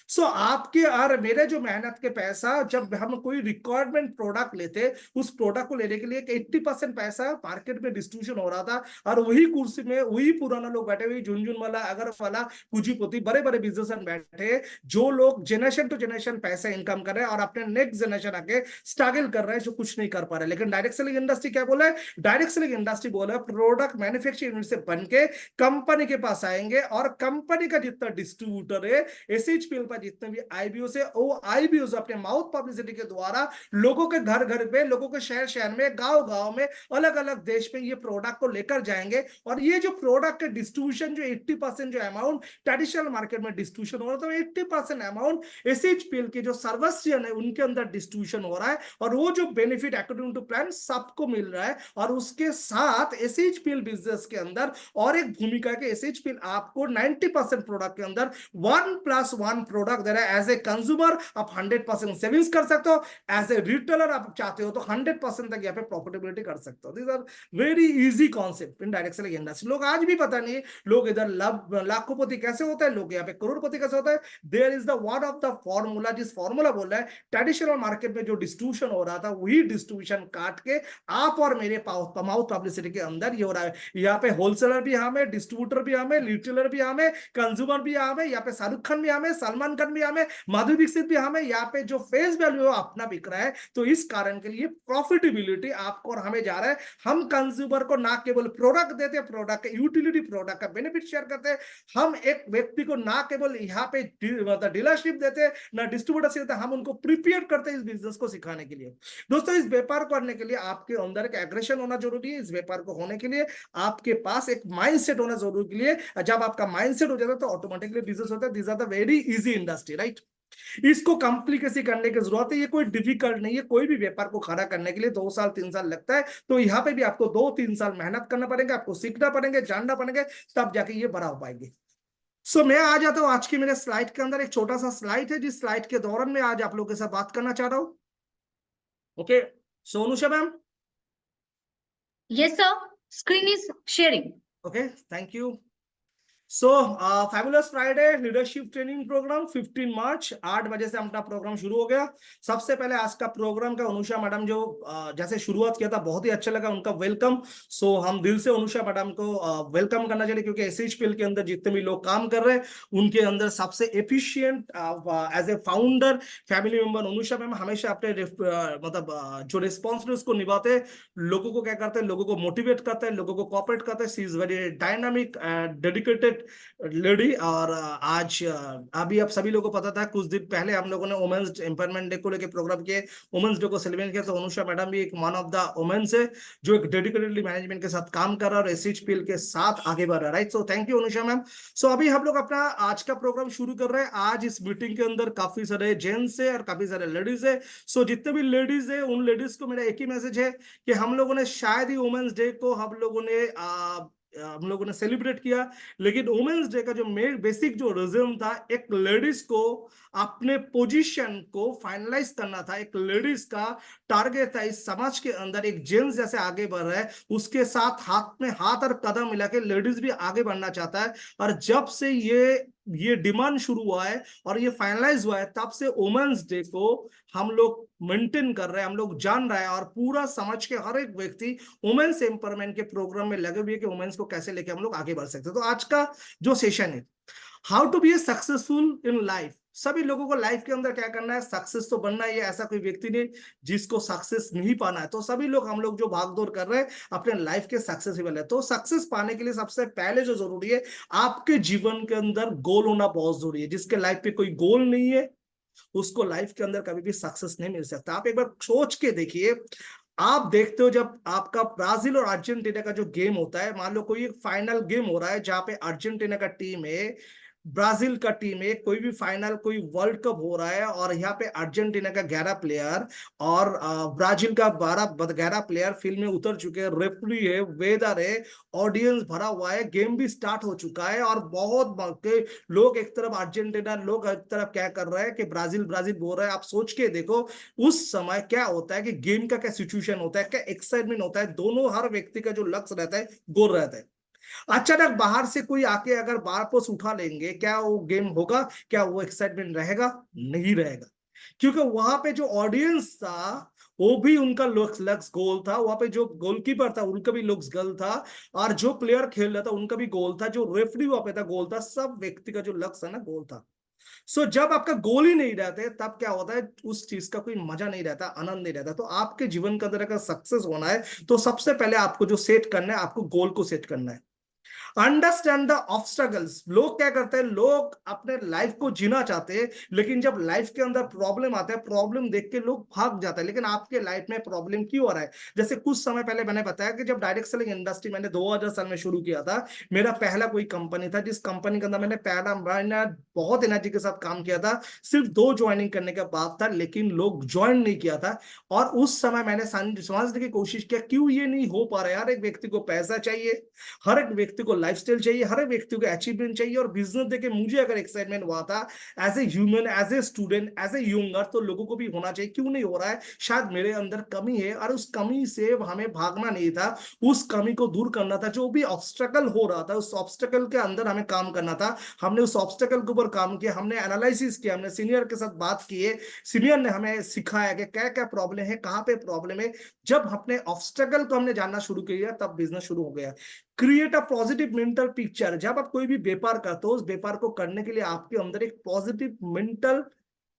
सो आपके और मेरे जो मेहनत के पैसा, जब हम कोई रिक्वायरमेंट प्रोडक्ट लेते, उस प्रोडक्ट को लेने के लिए 80% पैसा मार्केट में डिस्ट्रीब्यूशन हो रहा था, और वही कुर्सी में वही पुराना लोग बैठे हुए, झुनझुनवाला, अगरवाला, पूंजीपति, बड़े बड़े बिजनेसमैन बैठे, जो लोग जनरेशन टू जनरेशन पैसा इनकम कर रहे हैं और अपने नेक्स्ट जनरेशन आके स्ट्रगल कर रहे हैं, जो कुछ नहीं कर पा रहे। लेकिन डायरेक्ट सेलिंग इंडस्ट्री क्या बोला है, डायरेक्ट सेलिंग इंडस्ट्री बोला है प्रोडक्ट मैन्युफैक्चरिंग यूनिट से बन के कंपनी के पास आएंगे, और कंपनी का जितना डिस्ट्रीब्यूटर है, एसएचपीएल पर जितने भी आईबीओ से, वो आईबीओ अपने माउथ पब्लिसिटी के द्वारा लोगों के घर घर पे, लोगों के शहर शहर में, गांव गांव में, अलग अलग देश में ये प्रोडक्ट को लेकर जाएंगे। और ये जो प्रोडक्ट के डिस्ट्रीब्यूशन, जो 80% जो अमाउंट ट्रेडिशनल मार्केट में डिस्ट्रीब्यूशन हो रहा था, 80% अमाउंट एसएचपीएल के जो सर्विसियन है उनके अंदर डिस्ट्रीब्यूशन हो रहा है, और वो जो बेनिफिट अकॉर्डिंग टू प्लान सबको मिल रहा है। और उसके साथ एसएचपीएल बिजनेस के अंदर और एक भूमिका के, एसएचपीएल आपको 90% प्रोडक्ट के अंदर 1+1 प्रोडक्ट दे रहा है। एज ए कंज्यूमर आप 100% सेविंग्स कर सकते हो, एज ए रिटेलर आप चाहते हो तो 100% तक यहाँ पे प्रॉफिटेबिलिटी कर सकते हो। This are very easy concept in direct selling industry. लोग आज भी पता नहीं, लोग इधर लाखोंपति कैसे होता है, लोग यहाँ पे करोड़पति कैसे होता है। There is the one of the formula, जिस फॉर्मूला बोल रहा है, ट्रेडिशनल मार्केट में जो डिस्ट्रीब्यूशन हो रहा था, वही डिस्ट्रीब्यूशन काट के आप और मेरे माउथ पब्लिसिटी के अंदर ये हो रहा है। यहाँ पे होलसेलर भी हमें, डिस्ट्रीब्यूटर भी हमें, रिटेलर भी हमें, कंज्यूमर भी हमें, यहाँ पे शाहरुख खान भी हमें, सलमान खान भी हमें, माधुरी दीक्षित भी हमें, यहाँ पे जो फेस वैल्यू है अपना बिक रहा है। तो इस कारण के लिए प्रॉफिटेबिलिटी आपको और हमें जा रहा है। हम कंज्यूमर को ना केवल प्रोडक्ट देते, प्रोडक्ट का यूटिलिटी, प्रोडक्ट का बेनिफिट शेयर करते हैं। हम एक व्यक्ति को ना केवल यहाँ पे डीलरशिप देते, ना डिस्ट्रीब्यूटरशिप देते, हम उनको प्रिपेयर करते हैं इस बिजनेस को सिखाने के लिए। दोस्तों, इस व्यापार को करने के लिए आपके अंदर एक एग्रेशन होना जरूरी है। इस व्यापार को होने के लिए आपके पास एक माइंडसेट होना जरूरी है। जब आपका माइंडसेट हो जाता है तो ऑटोमेटिकली बिजनेस होता है। This are the very easy industry, right. इसको कॉम्प्लिकेसी करने की जरूरत है, ये कोई डिफिकल्ट नहीं है। कोई भी व्यापार को खड़ा करने के लिए 2 साल 3 साल लगता है, तो यहाँ पे भी आपको 2-3 साल मेहनत करना पड़ेगा, आपको सीखना पड़ेगा, जानना पड़ेगा, तब जाके ये बड़ा हो पाएंगे। सो मैं आ जाता हूँ आज की मेरे स्लाइड के अंदर। एक छोटा सा स्लाइड है, जिस स्लाइड के दौरान मैं आज आप लोगों के साथ बात करना चाह रहा हूँ। Okay, Sonusha ma'am. Yes, sir. Screen is sharing. Okay, thank you. So fabulous Friday leadership training program 15 March 8 बजे से अपना प्रोग्राम शुरू हो गया। सबसे पहले आज का प्रोग्राम का अनुषा मैडम जो जैसे शुरुआत किया था, बहुत ही अच्छा लगा उनका वेलकम। सो हम दिल से अनुषा मैडम को वेलकम करना चाहिए, क्योंकि एसएचपीएल के अंदर जितने भी लोग काम कर रहे हैं, उनके अंदर सबसे efficient as a founder family member Anusha ma'am हमेशा अपने जो रिस्पॉन्सिबिलिटी उसको निभाते हैं, लोगों को क्या करते हैं, लोगों को मोटिवेट करते हैं, लोगों को कोऑपरेट करते हैं। She is very dynamic, dedicated lady. और आज अभी आप सभी लोगों को पता था, कुछ दिन पहले हम लोगों ने वुमेन्स एम्पावरमेंट डे को लेकर प्रोग्राम किए, वुमेन्स डे को सेलिब्रेट किया। तो अनुषा मैडम भी एक वन ऑफ द वुमेन्स है, जो एक डेडिकेटेडली मैनेजमेंट के साथ काम कर रहा है और एसएचपीएल के साथ आगे बढ़ रहा है, right. So thank you Anusha ma'am. So अभी हम लोग अपना आज का प्रोग्राम शुरू कर रहे हैं। आज इस मीटिंग के अंदर काफी सारे जेंट्स है और काफी सारे लेडीज है। सो जितने भी लेडीज है, उन लेडीज को मेरा एक ही मैसेज है कि हम लोगों ने शायद ही वुमेन्स डे को हम लोगों ने हम लोगों ने सेलिब्रेट किया। लेकिन वुमेन्स डे का जो मेन बेसिक जो रीजन था, एक लेडीज को अपने पोजीशन को फाइनलाइज करना था। एक लेडीज का टारगेट था इस समाज के अंदर, एक जेंट्स जैसे आगे बढ़ रहा है उसके साथ हाथ में हाथ और कदम मिला के लेडीज भी आगे बढ़ना चाहता है। और जब से ये डिमांड शुरू हुआ है और ये फाइनलाइज हुआ है, तब से वुमेन्स डे को हम लोग मेंटेन कर रहे हैं, हम लोग जान रहे हैं, और पूरा समाज के हर एक व्यक्ति वुमेन्स एम्पावरमेंट के प्रोग्राम में लगे हुए कि वुमेन्स को कैसे लेके हम लोग आगे बढ़ सकते हैं। तो आज का जो सेशन है, how to be a successful in life. सभी लोगों को लाइफ के अंदर क्या करना है, सक्सेस तो बनना है। ऐसा कोई व्यक्ति नहीं जिसको सक्सेस नहीं पाना है। तो सभी लोग, हम लोग जो भागदौड़ कर रहे हैं अपने लाइफ के सक्सेसफुल है। तो सक्सेस पाने के लिए सबसे पहले जो जरूरी है, आपके जीवन के अंदर गोल होना बहुत जरूरी है। जिसके लाइफ पे कोई गोल नहीं है, उसको लाइफ के अंदर कभी भी सक्सेस नहीं मिल सकता। आप एक बार सोच के देखिए, आप देखते हो जब आपका ब्राजील और अर्जेंटीना का जो गेम होता है, मान लो कोई एक फाइनल गेम हो रहा है जहां पे अर्जेंटीना का टीम है, ब्राजील का टीम है, कोई भी फाइनल, कोई वर्ल्ड कप हो रहा है, और यहाँ पे अर्जेंटीना का 11 प्लेयर और ब्राजील का 11 प्लेयर फील्ड में उतर चुके हैं, रेफरी है, वेदर है, ऑडियंस भरा हुआ है, गेम भी स्टार्ट हो चुका है, और बहुत के लोग एक तरफ अर्जेंटीना, लोग एक तरफ क्या कर रहे हैं कि ब्राजील ब्राजील बोल रहे हैं। आप सोच के देखो उस समय क्या होता है कि गेम का क्या सिचुएशन होता है, क्या एक्साइटमेंट होता है। दोनों, हर व्यक्ति का जो लक्ष्य रहता है गोल रहता है। अचानक बाहर से कोई आके अगर बार पोस्ट उठा लेंगे, क्या वो गेम होगा? क्या वो एक्साइटमेंट रहेगा? नहीं रहेगा। क्योंकि वहां पे जो ऑडियंस था वो भी उनका लक्ष्य गोल था, वहां पे जो गोलकीपर था उनका भी लक्ष्य गोल था, और जो प्लेयर खेल रहा था उनका भी गोल था, जो रेफरी वहां पे था गोल था, सब व्यक्ति का जो लक्ष्य है ना गोल था। सो जब आपका गोल ही नहीं रहते, तब क्या होता है, उस चीज का कोई मजा नहीं रहता, आनंद नहीं रहता। तो आपके जीवन के अंदर अगर सक्सेस होना है, तो सबसे पहले आपको जो सेट करना है, आपको गोल को सेट करना है। Understand the obstacles. लोग क्या करते हैं, लोग अपने लाइफ को जीना चाहते हैं, लेकिन जब लाइफ के अंदर प्रॉब्लम आता है, प्रॉब्लम देख के लोग भाग जाते हैं। लेकिन आपके लाइफ में प्रॉब्लम क्यों हो रहा है? जैसे कुछ समय पहले मैंने बताया कि जब डायरेक्ट सेलिंग इंडस्ट्री मैंने 2000 साल में शुरू किया था, मेरा पहला कोई कंपनी था, जिस कंपनी के अंदर मैंने पहला महीना बहुत एनर्जी के साथ काम किया था। सिर्फ 2 ज्वाइनिंग करने के बाद था, लेकिन लोग ज्वाइन नहीं किया था। और उस समय मैंने समझने की कोशिश किया, क्यों ये नहीं हो पा रहा है। हर एक व्यक्ति को पैसा चाहिए, हर एक व्यक्ति को लाइफस्टाइल चाहिए, हर एक व्यक्ति को अचीवमेंट चाहिए, और बिजनेस देके मुझे अगर एक्साइटमेंट हुआ था as a human, as a student, as a younger, तो लोगों को भी होना चाहिए। क्यों नहीं हो रहा है? शायद मेरे अंदर कमी है, और उस कमी से हमें भागना नहीं था, उस कमी को दूर करना था। जो भी ऑब्स्टेकल हो रहा था, उस ऑब्स्टेकल के अंदर हमें काम करना था। हमने उस ऑब्स्टेकल के ऊपर काम किया, हमने एनालिसिस किया, हमने सीनियर के साथ बात की, सीनियर ने हमें सिखाया कि क्या क्या प्रॉब्लम है, कहाँ पे प्रॉब्लम है। जब अपने ऑब्स्टेकल को हमने जानना शुरू किया, तब बिजनेस शुरू हो गया। Create a positive mental picture. जब आप कोई भी व्यापार करते हो, उस व्यापार को करने के लिए आपके अंदर एक पॉजिटिव मेंटल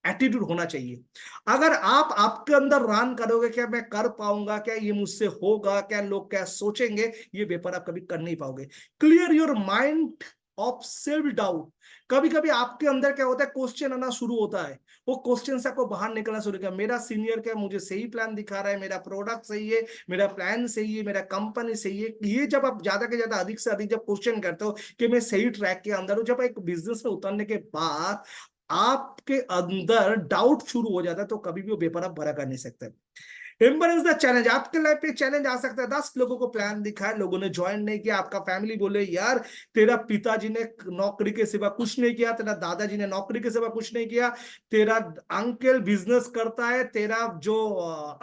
एटीट्यूड होना चाहिए। अगर आप आपके अंदर रन करोगे, क्या मैं कर पाऊंगा, क्या ये मुझसे होगा, क्या लोग क्या सोचेंगे, ये व्यापार आप कभी कर नहीं पाओगे। Clear your mind of self doubt. कभी कभी आपके अंदर क्या होता है, क्वेश्चन आना शुरू होता है, वो क्वेश्चन से आपको बाहर निकलना शुरू किया। मेरा सीनियर क्या मुझे सही प्लान दिखा रहा है, मेरा प्रोडक्ट सही है, मेरा प्लान सही है, मेरा कंपनी सही है। ये जब आप ज्यादा के ज्यादा, अधिक से अधिक जब क्वेश्चन करते हो कि मैं सही ट्रैक के अंदर हूं, जब एक बिजनेस में उतरने के बाद आपके अंदर डाउट शुरू हो जाता है, तो कभी भी वो व्यापार आप बड़ा कर नहीं सकते। Embrace the challenge. आपके लाइफ पे चैलेंज आ सकता है, 10 लोगों को प्लान दिखा है, लोगों ने ज्वाइन नहीं किया। आपका फैमिली बोले यार तेरा पिताजी ने नौकरी के सिवा कुछ नहीं किया, तेरा दादाजी ने नौकरी के सिवा कुछ नहीं किया, तेरा अंकल बिजनेस करता है, तेरा जो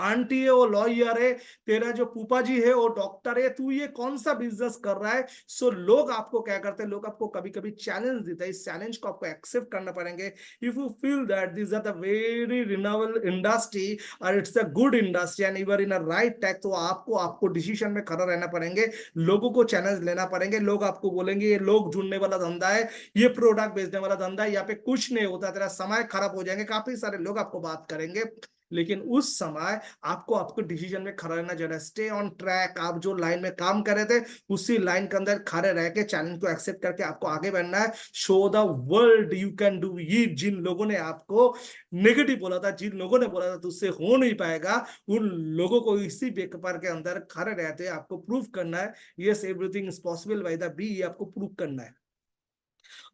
आंटी है वो लॉयर है, तेरा जो फूफा जी है वो डॉक्टर है, तू ये कौन सा बिजनेस कर रहा है। सो लोग आपको क्या करते हैं, लोग आपको कभी कभी चैलेंज देते हैं। इस चैलेंज को आपको एक्सेप्ट करना पड़ेंगे। If you feel that this are the very renowned industry और it's a good industry and you are in a right track, तो आपको डिसीजन में खड़ा रहना पड़ेंगे। लोगों को चैलेंज लेना पड़ेंगे। लोग आपको बोलेंगे ये लोग ढूंढने वाला धंधा है, ये प्रोडक्ट बेचने वाला धंधा है, यहाँ पे कुछ नहीं होता, तेरा समय खराब हो जाएंगे, काफी सारे लोग आपको बात करेंगे। लेकिन उस समय आपको आपको डिसीजन में खड़ा रहना चाहिए। Stay on track. आप जो लाइन में काम कर रहे थे, उसी लाइन के अंदर खड़े रह के चैलेंज को एक्सेप्ट करके आपको आगे बढ़ना है। Show the world you can do it. जिन लोगों ने आपको नेगेटिव बोला था, जिन लोगों ने बोला था तुझसे हो नहीं पाएगा, उन लोगों को इसी व्यापार के अंदर खड़े रहते आपको प्रूव करना है। Yes, everything is possible by the be, आपको प्रूव करना है।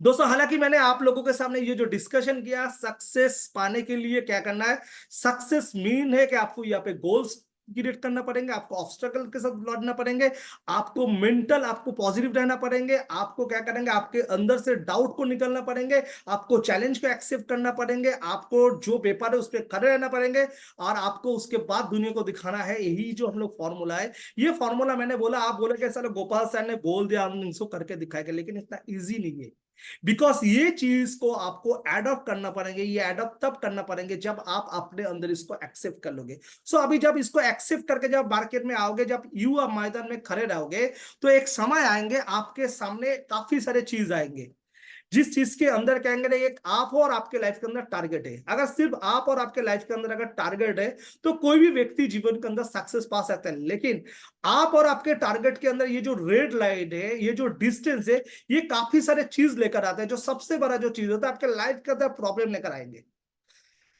दोस्तों, हालांकि मैंने आप लोगों के सामने ये जो डिस्कशन किया, सक्सेस पाने के लिए क्या करना है, सक्सेस मीन है कि आपको यहाँ पे गोल्स क्रिएट करना पड़ेंगे, आपको ऑब्स्टेकल के साथ लड़ना पड़ेंगे, आपको मेंटल, आपको पॉजिटिव रहना पड़ेंगे, आपको क्या करेंगे, आपके अंदर से डाउट को निकलना पड़ेंगे, आपको चैलेंज को एक्सेप्ट करना पड़ेंगे, आपको जो पेपर है उस पर खड़े रहना पड़ेंगे, और आपको उसके बाद दुनिया को दिखाना है। यही जो हम लोग फॉर्मूला है, ये फॉर्मूला मैंने बोला, आप बोले कि सर गोपाल सर ने बोल दिया, हम इसको करके दिखाएंगे, लेकिन इतना इजी नहीं है। बिकॉज ये चीज को आपको एडॉप्ट करना पड़ेंगे, ये एडॉप्ट तब करना पड़ेंगे जब आप अपने अंदर इसको एक्सेप्ट कर लोगे। सो अभी जब इसको एक्सेप्ट करके जब मार्केट में आओगे, जब यू आप मैदान में खड़े रहोगे, तो एक समय आएंगे आपके सामने काफी सारे चीज आएंगे, जिस चीज के अंदर कहेंगे ना, एक आप हो और आपके लाइफ के अंदर टारगेट है। अगर सिर्फ आप और आपके लाइफ के अंदर अगर टारगेट है, तो कोई भी व्यक्ति जीवन के अंदर सक्सेस पा सकता है। लेकिन आप और आपके टारगेट के अंदर ये जो रेड लाइन है, ये जो डिस्टेंस है, ये काफी सारे चीज लेकर आते हैं। जो सबसे बड़ा जो चीज होता है, आपके लाइफ के अंदर प्रॉब्लम लेकर आएंगे।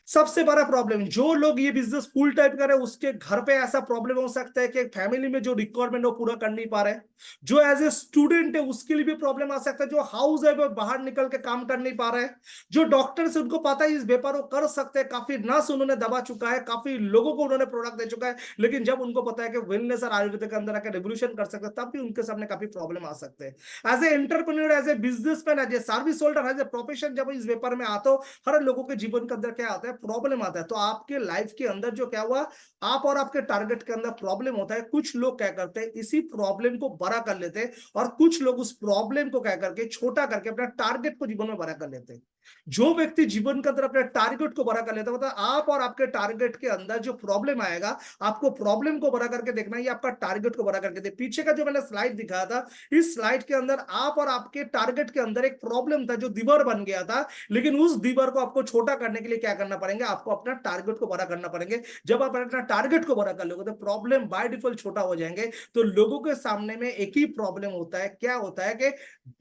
सबसे बड़ा प्रॉब्लम, जो लोग ये बिजनेस फुल टाइम कर रहे हैं, उसके घर पे ऐसा प्रॉब्लम हो सकता है कि फैमिली में जो रिक्वायरमेंट वो पूरा कर नहीं पा रहे हैं। जो एज ए स्टूडेंट है, उसके लिए भी प्रॉब्लम आ सकता है। जो हाउस है, वो बाहर निकल के काम कर नहीं पा रहे हैं। जो डॉक्टर से उनको पता है इस व्यापार को कर सकते हैं, काफी नस उन्होंने दबा चुका है, काफी लोगों को उन्होंने प्रोडक्ट दे चुका है, लेकिन जब उनको पता है कि वेलनेस और आयुर्वेद के अंदर आकर रेवोल्यूशन कर सकते हैं, तब भी उनके सामने काफी प्रॉब्लम आ सकते हैं। As a entrepreneur, as a businessman, as a service holder, as a profession, जब इस व्यापार में आता हो, हर लोगों के जीवन के अंदर क्या आता है, प्रॉब्लम आता है। तो आपके लाइफ के अंदर जो क्या हुआ, आप और आपके टारगेट के अंदर प्रॉब्लम होता है। कुछ लोग क्या करते हैं, इसी प्रॉब्लम को बड़ा कर लेते हैं, और कुछ लोग उस प्रॉब्लम को क्या करके, छोटा करके अपना टारगेट को जीवन में बड़ा कर लेते हैं। जो व्यक्ति जीवन के अंदर अपने टारगेट को बड़ा कर लेता है, मतलब आप और आपके टारगेट के अंदर जो प्रॉब्लम आएगा, आपको प्रॉब्लम को बड़ा करके देखना है, ये आपका टारगेट को बड़ा करके दे। पीछे का जो मैंने स्लाइड दिखाया था, इस स्लाइड के अंदर आप और आपके टारगेट के अंदर एक प्रॉब्लम था, जो दीवार बन गया था। लेकिन उस दीवार को आपको छोटा करने के लिए क्या करना पड़ेगा, आपको अपना टारगेट को बड़ा करना पड़ेंगे। जब आप अपना टारगेट को बड़ा कर लोगे, तो प्रॉब्लम बाय डिफॉल्ट छोटा हो जाएंगे। तो लोगों के सामने में एक ही प्रॉब्लम होता है, क्या होता है कि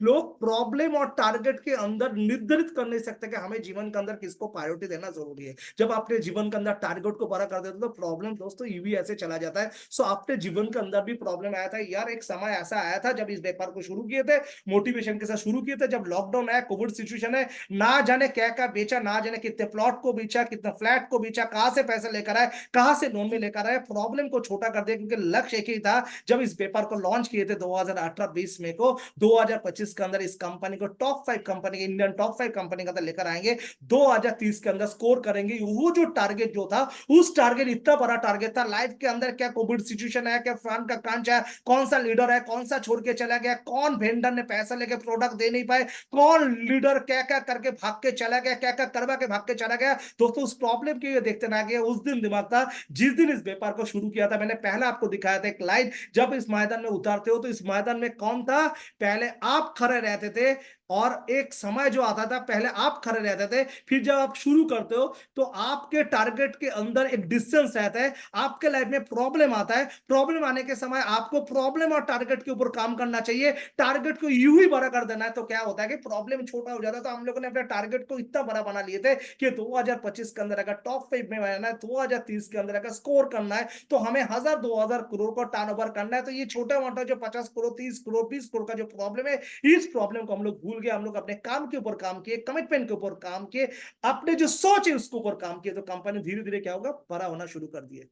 लोग प्रॉब्लम और टारगेट के अंदर निर्धारित कर नहीं सकते कि हमें जीवन के अंदर किसको प्रायोरिटी देना जरूरी है। जब आपने जीवन के अंदर टारगेट को बड़ा कर देते तो प्रॉब्लम दोस्तों ये भी ऐसे चला जाता है। सो आपके जीवन के अंदर भी प्रॉब्लम आया था यार, एक समय ऐसा आया था जब इस व्यापार को शुरू किए थे, मोटिवेशन के साथ शुरू किए थे, जब लॉकडाउन आया, कोविड सिचुएशन है, ना जाने क्या क्या बेचा, ना जाने कितने प्लॉट को बेचा, कितना फ्लैट को बेचा, कहां से पैसे लेकर आए, कहां से लोन में लेकर आए, प्रॉब्लम को छोटा कर दिया। क्योंकि लक्ष्य एक ही था, जब इस पेपर को लॉन्च किए थे 2018-20 में को, 2025 के अंदर इस कंपनी को top 5 company, Indian top 5 company के अंदर लेकर आएंगे, 2030 के अंदर स्कोर करेंगे। वो जो टारगेट जो था, उस टारगेट इतना बड़ा टारगेट था। लाइफ के अंदर क्या कोविड सिचुएशन है, क्या फंड का कांच है, कौन सा लीडर है, कौन सा छोड़ के चला गया, कौन वेंडर ने पैसा लेके प्रोडक्ट दे नहीं पाए, कौन लीडर क्या क्या करके भाग के चला गया, क्या क्या करवा के भाग के चला गया। दोस्तों उस प्रॉब्लम के देखते ना गया, उस दिन दिमाग था जिस दिन इस व्यापार को शुरू किया था। मैंने पहले आपको दिखाया था एक लाइन, जब इस मैदान में उतारते हो तो इस मैदान में कौन था, पहले आप खड़े रहते थे, और एक समय जो आता था पहले आप खड़े रहते थे, फिर जब आप शुरू करते हो तो आपके टारगेट के अंदर एक डिस्टेंस रहता है। आपके लाइफ में प्रॉब्लम आता है, प्रॉब्लम आने के समय आपको प्रॉब्लम और टारगेट के ऊपर काम करना चाहिए। टारगेट को यूं ही बड़ा कर देना है, तो क्या होता है कि प्रॉब्लम छोटा हो जाता है। तो हम लोगों ने अपने टारगेट को इतना बड़ा बना लिए थे कि 2025 के अंदर अगर टॉप 5 में रहना है, 2030 के अंदर अगर स्कोर करना है, तो हमें 1000-2000 करोड़ का टर्नओवर करना है। तो ये छोटा मोटा जो 50 करोड़, 30 करोड़, 20 करोड़ का जो प्रॉब्लम है, इस प्रॉब्लम को हम लोग भूल गए। हम लोग अपने काम के ऊपर काम किए, कमिटमेंट के ऊपर काम किए, अपने जो सोच है उसके ऊपर काम किए, तो कंपनी धीरे धीरे क्या होगा, बड़ा होना शुरू कर दिए।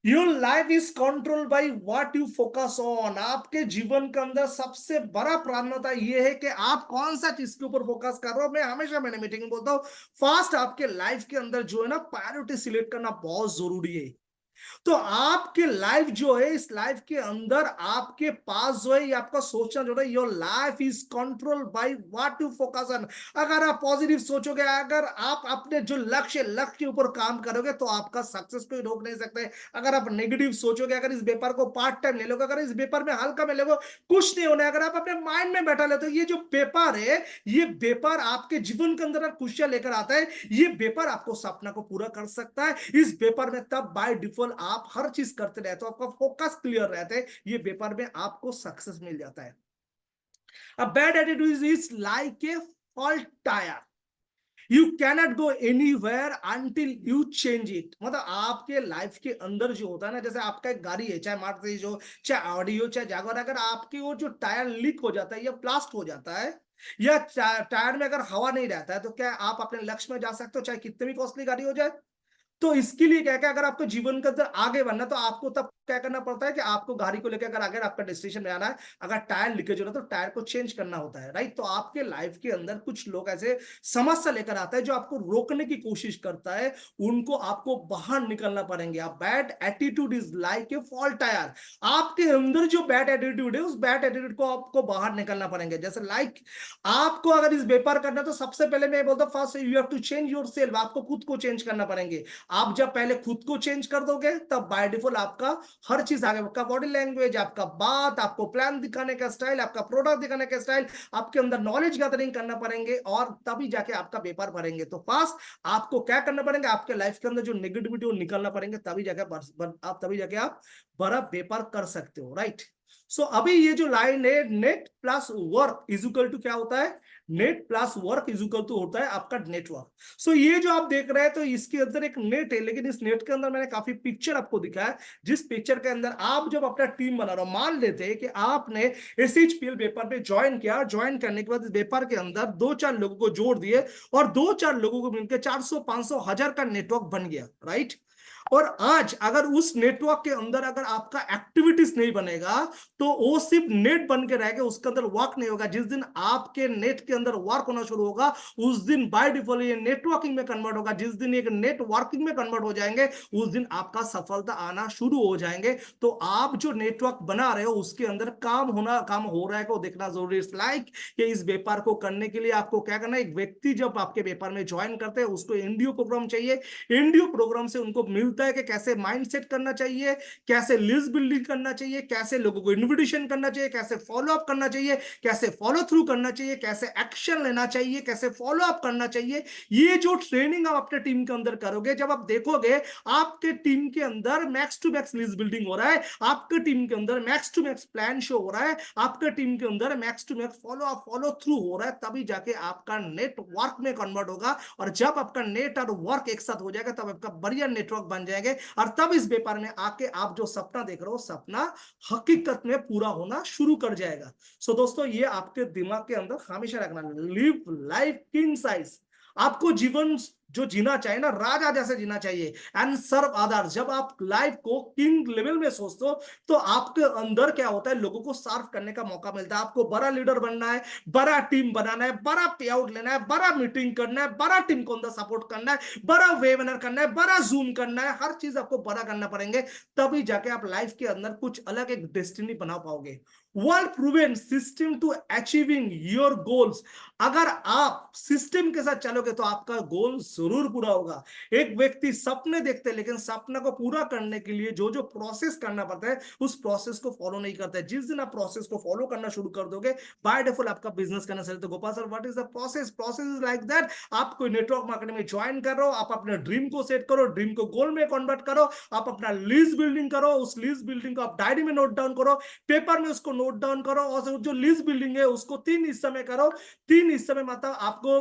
Your life is controlled by what you focus on। आपके जीवन के अंदर सबसे बड़ा प्राथमिकता यह है कि आप कौन सा चीज के ऊपर फोकस कर रहे हो। मैं हमेशा मैंने मीटिंग में बोलता हूं, फर्स्ट आपके लाइफ के अंदर जो है ना, प्रायोरिटी सिलेक्ट करना बहुत जरूरी है। तो आपके लाइफ जो है, इस लाइफ के अंदर आपके पास जो है, ये आपका सोचना जो है, your life is control by what you focus on. अगर आप पॉजिटिव सोचोगे, अगर आप अपने जो लक्ष्य के ऊपर काम करोगे, तो आपका सक्सेस कोई रोक नहीं सकते। अगर आप नेगेटिव सोचोगे, अगर इस पेपर को पार्ट टाइम ले लोगे, अगर इस पेपर में हल्का में लोगे, कुछ नहीं होना। अगर आप अपने माइंड में बैठा लेते हो, ये जो पेपर है, ये पेपर आपके जीवन के अंदर खुशियां लेकर आता है। ये पेपर आपको सपना को पूरा कर सकता है। इस पेपर में तब बाय डिफॉल्ट आप हर चीज करते रहते हो, आपका फोकस क्लियर रहता है, ये पेपर में आपको सक्सेस मिल जाता है। A bad attitude is like a fault tire। You cannot go anywhere until you change it। मतलब आपके लाइफ के अंदर जो होता है ना, जैसे आपका एक गाड़ी है, चाहे मारुति हो, चाहे ऑडी हो, चाहे जागवार, अगर आपकी वो जो टायर लीक हो जाता है या ब्लास्ट हो जाता है, या टायर में अगर हवा नहीं रहता है, तो क्या आप अपने लक्ष्य में जा सकते हो, चाहे कितनी भी कॉस्टली गाड़ी हो जाए। तो इसके लिए क्या क्या, अगर आपको जीवन के अंदर आगे बढ़ना, तो आपको तब क्या करना पड़ता है कि आपको गाड़ी को लेकर अगर आपका डेस्टिनेशन में आना है, अगर टायर लीकेज हो रहा है तो टायर को चेंज करना होता है, राइट। तो आपके लाइफ के अंदर कुछ लोग ऐसे समस्या लेकर आता है जो आपको रोकने की कोशिश करता है, उनको आपको बाहर निकलना पड़ेंगे। आप bad attitude is like a fall tyre, आपके अंदर जो बैड एटीट्यूड है उस बैड एटीट्यूड को आपको बाहर निकलना पड़ेंगे। जैसे लाइक आपको अगर इस व्यापार करना है तो सबसे पहले मैं बोलता हूँ first you have to change yourself, आपको खुद को चेंज करना पड़ेंगे। आप जब पहले खुद को चेंज कर दोगे तब बाय डिफॉल्ट आपका हर चीज आगे, आपका बॉडी लैंग्वेज, आपका बात, आपको प्लान दिखाने का स्टाइल, आपका प्रोडक्ट दिखाने का स्टाइल, आपके अंदर नॉलेज गैदरिंग करना पड़ेंगे और तभी जाके आपका व्यापार बढ़ेंगे। तो फर्स्ट आपको क्या करना पड़ेगा, आपके लाइफ के अंदर जो नेगेटिविटी वो निकलना पड़ेंगे, तभी जाके आप बड़ा व्यापार कर सकते हो, राइट। सो अभी ये जो लाइन है, net plus work is equal to क्या होता है, net plus work is equal to होता है आपका नेटवर्क। सो ये जो आप देख रहे हैं तो इसके अंदर एक नेट है, लेकिन इस नेट के अंदर मैंने काफी पिक्चर आपको दिखाया, जिस पिक्चर के अंदर आप जब अपना टीम बना रहे हो, मान लेते हैं कि आपने एसएचपीएल पेपर पे ज्वाइन किया, ज्वाइन करने के बाद इस पेपर के अंदर 2-4 लोगों को जोड़ दिए और 2-4 लोगों को मिलकर 400, 500, 1000 का नेटवर्क बन गया, राइट। और आज अगर उस नेटवर्क के अंदर अगर आपका एक्टिविटीज नहीं बनेगा तो वो सिर्फ नेट बन के रहेगा, उसके अंदर वर्क नहीं होगा। जिस दिन आपके नेट के अंदर वर्क होना शुरू होगा उस दिन बाय डिफॉल्ट ये नेटवर्किंग में कन्वर्ट होगा। जिस दिन एक नेटवर्किंग में कन्वर्ट हो जाएंगे उस दिन आपका सफलता आना शुरू हो जाएंगे। तो आप जो नेटवर्क बना रहे हो उसके अंदर काम हो रहा है को देखना जरूरी है। लाइक कि इस व्यापार को करने के लिए आपको क्या करना है, एक व्यक्ति जब आपके व्यापार में ज्वाइन करते हैं उसको एनडीओ प्रोग्राम चाहिए। एनडीओ प्रोग्राम से उनको मिलता है कि कैसे माइंड सेट करना चाहिए, कैसे लिस्ट बिल्डिंग करना चाहिए, कैसे लोगों को इन्विटेशन करना चाहिए, कैसे फॉलो अप करना चाहिए, कैसे फॉलो थ्रू करना चाहिए, कैसे एक्शन लेना चाहिए, कैसे फॉलो अप करना चाहिए। ये जो ट्रेनिंग आप अपने टीम के अंदर करोगे, जब आप देखोगे आपके टीम के अंदर max to max list building हो रहा है, आपके टीम के अंदर max to max plan show हो रहा है, आपके टीम के अंदर max to max follow up follow through हो रहा है, तभी जाके आपका नेटवर्क में कन्वर्ट होगा। और जब आपका नेट और वर्क एक साथ हो जाएगा तब आपका बढ़िया नेटवर्क बन जाएंगे और तब इस व्यापार में आके आप जो सपना देख रहे हो सपना हकीकत में पूरा होना शुरू कर जाएगा। सो दोस्तों ये आपके दिमाग के अंदर हमेशा रखना, लिव लाइफ किंग साइज। आपको जीवन जो जीना चाहिए ना, राजा जैसे जीना चाहिए एंड सर्व अदर्स। जब आप लाइफ को किंग लेवल में सोचते हो तो आपके अंदर क्या होता है, लोगों को सर्व करने का मौका मिलता है। आपको बड़ा लीडर बनना है, बड़ा टीम बनाना है, बड़ा पे आउट लेना है, बड़ा मीटिंग करना है, बड़ा टीम को अंदर सपोर्ट करना है, बड़ा वेबिनार करना है, बड़ा जूम करना है, हर चीज आपको बड़ा करना पड़ेंगे, तभी जाके आप लाइफ के अंदर कुछ अलग एक डेस्टिनी बना पाओगे। World proven system to achieving your goals. अगर आप सिस्टम के साथ चलोगे तो आपका गोल जरूर पूरा होगा। एक व्यक्ति सपने देखते हैं लेकिन सपने को पूरा करने के लिए जो जो प्रोसेस करना पड़ता है उस प्रोसेस को फॉलो नहीं करता है। जिस दिन आप प्रोसेस को फॉलो करना शुरू कर दोगे बाय डिफॉल्ट आपका बिजनेस करना सही। तो Gopal sir what is the process? Process is like that, आप कोई नेटवर्क मार्केटिंग में ज्वाइन कर रहे हो, आप अपने ड्रीम को सेट करो, ड्रीम को गोल में कन्वर्ट करो, आप अपना लिस्ट बिल्डिंग करो, उस लिस्ट बिल्डिंग को आप डायरी में नोट डाउन करो, पेपर में उसको नोट डाउन करो और जो लिस्ट बिल्डिंग है उसको 3 हिस्से में करो। 3 हिस्से में मतलब आपको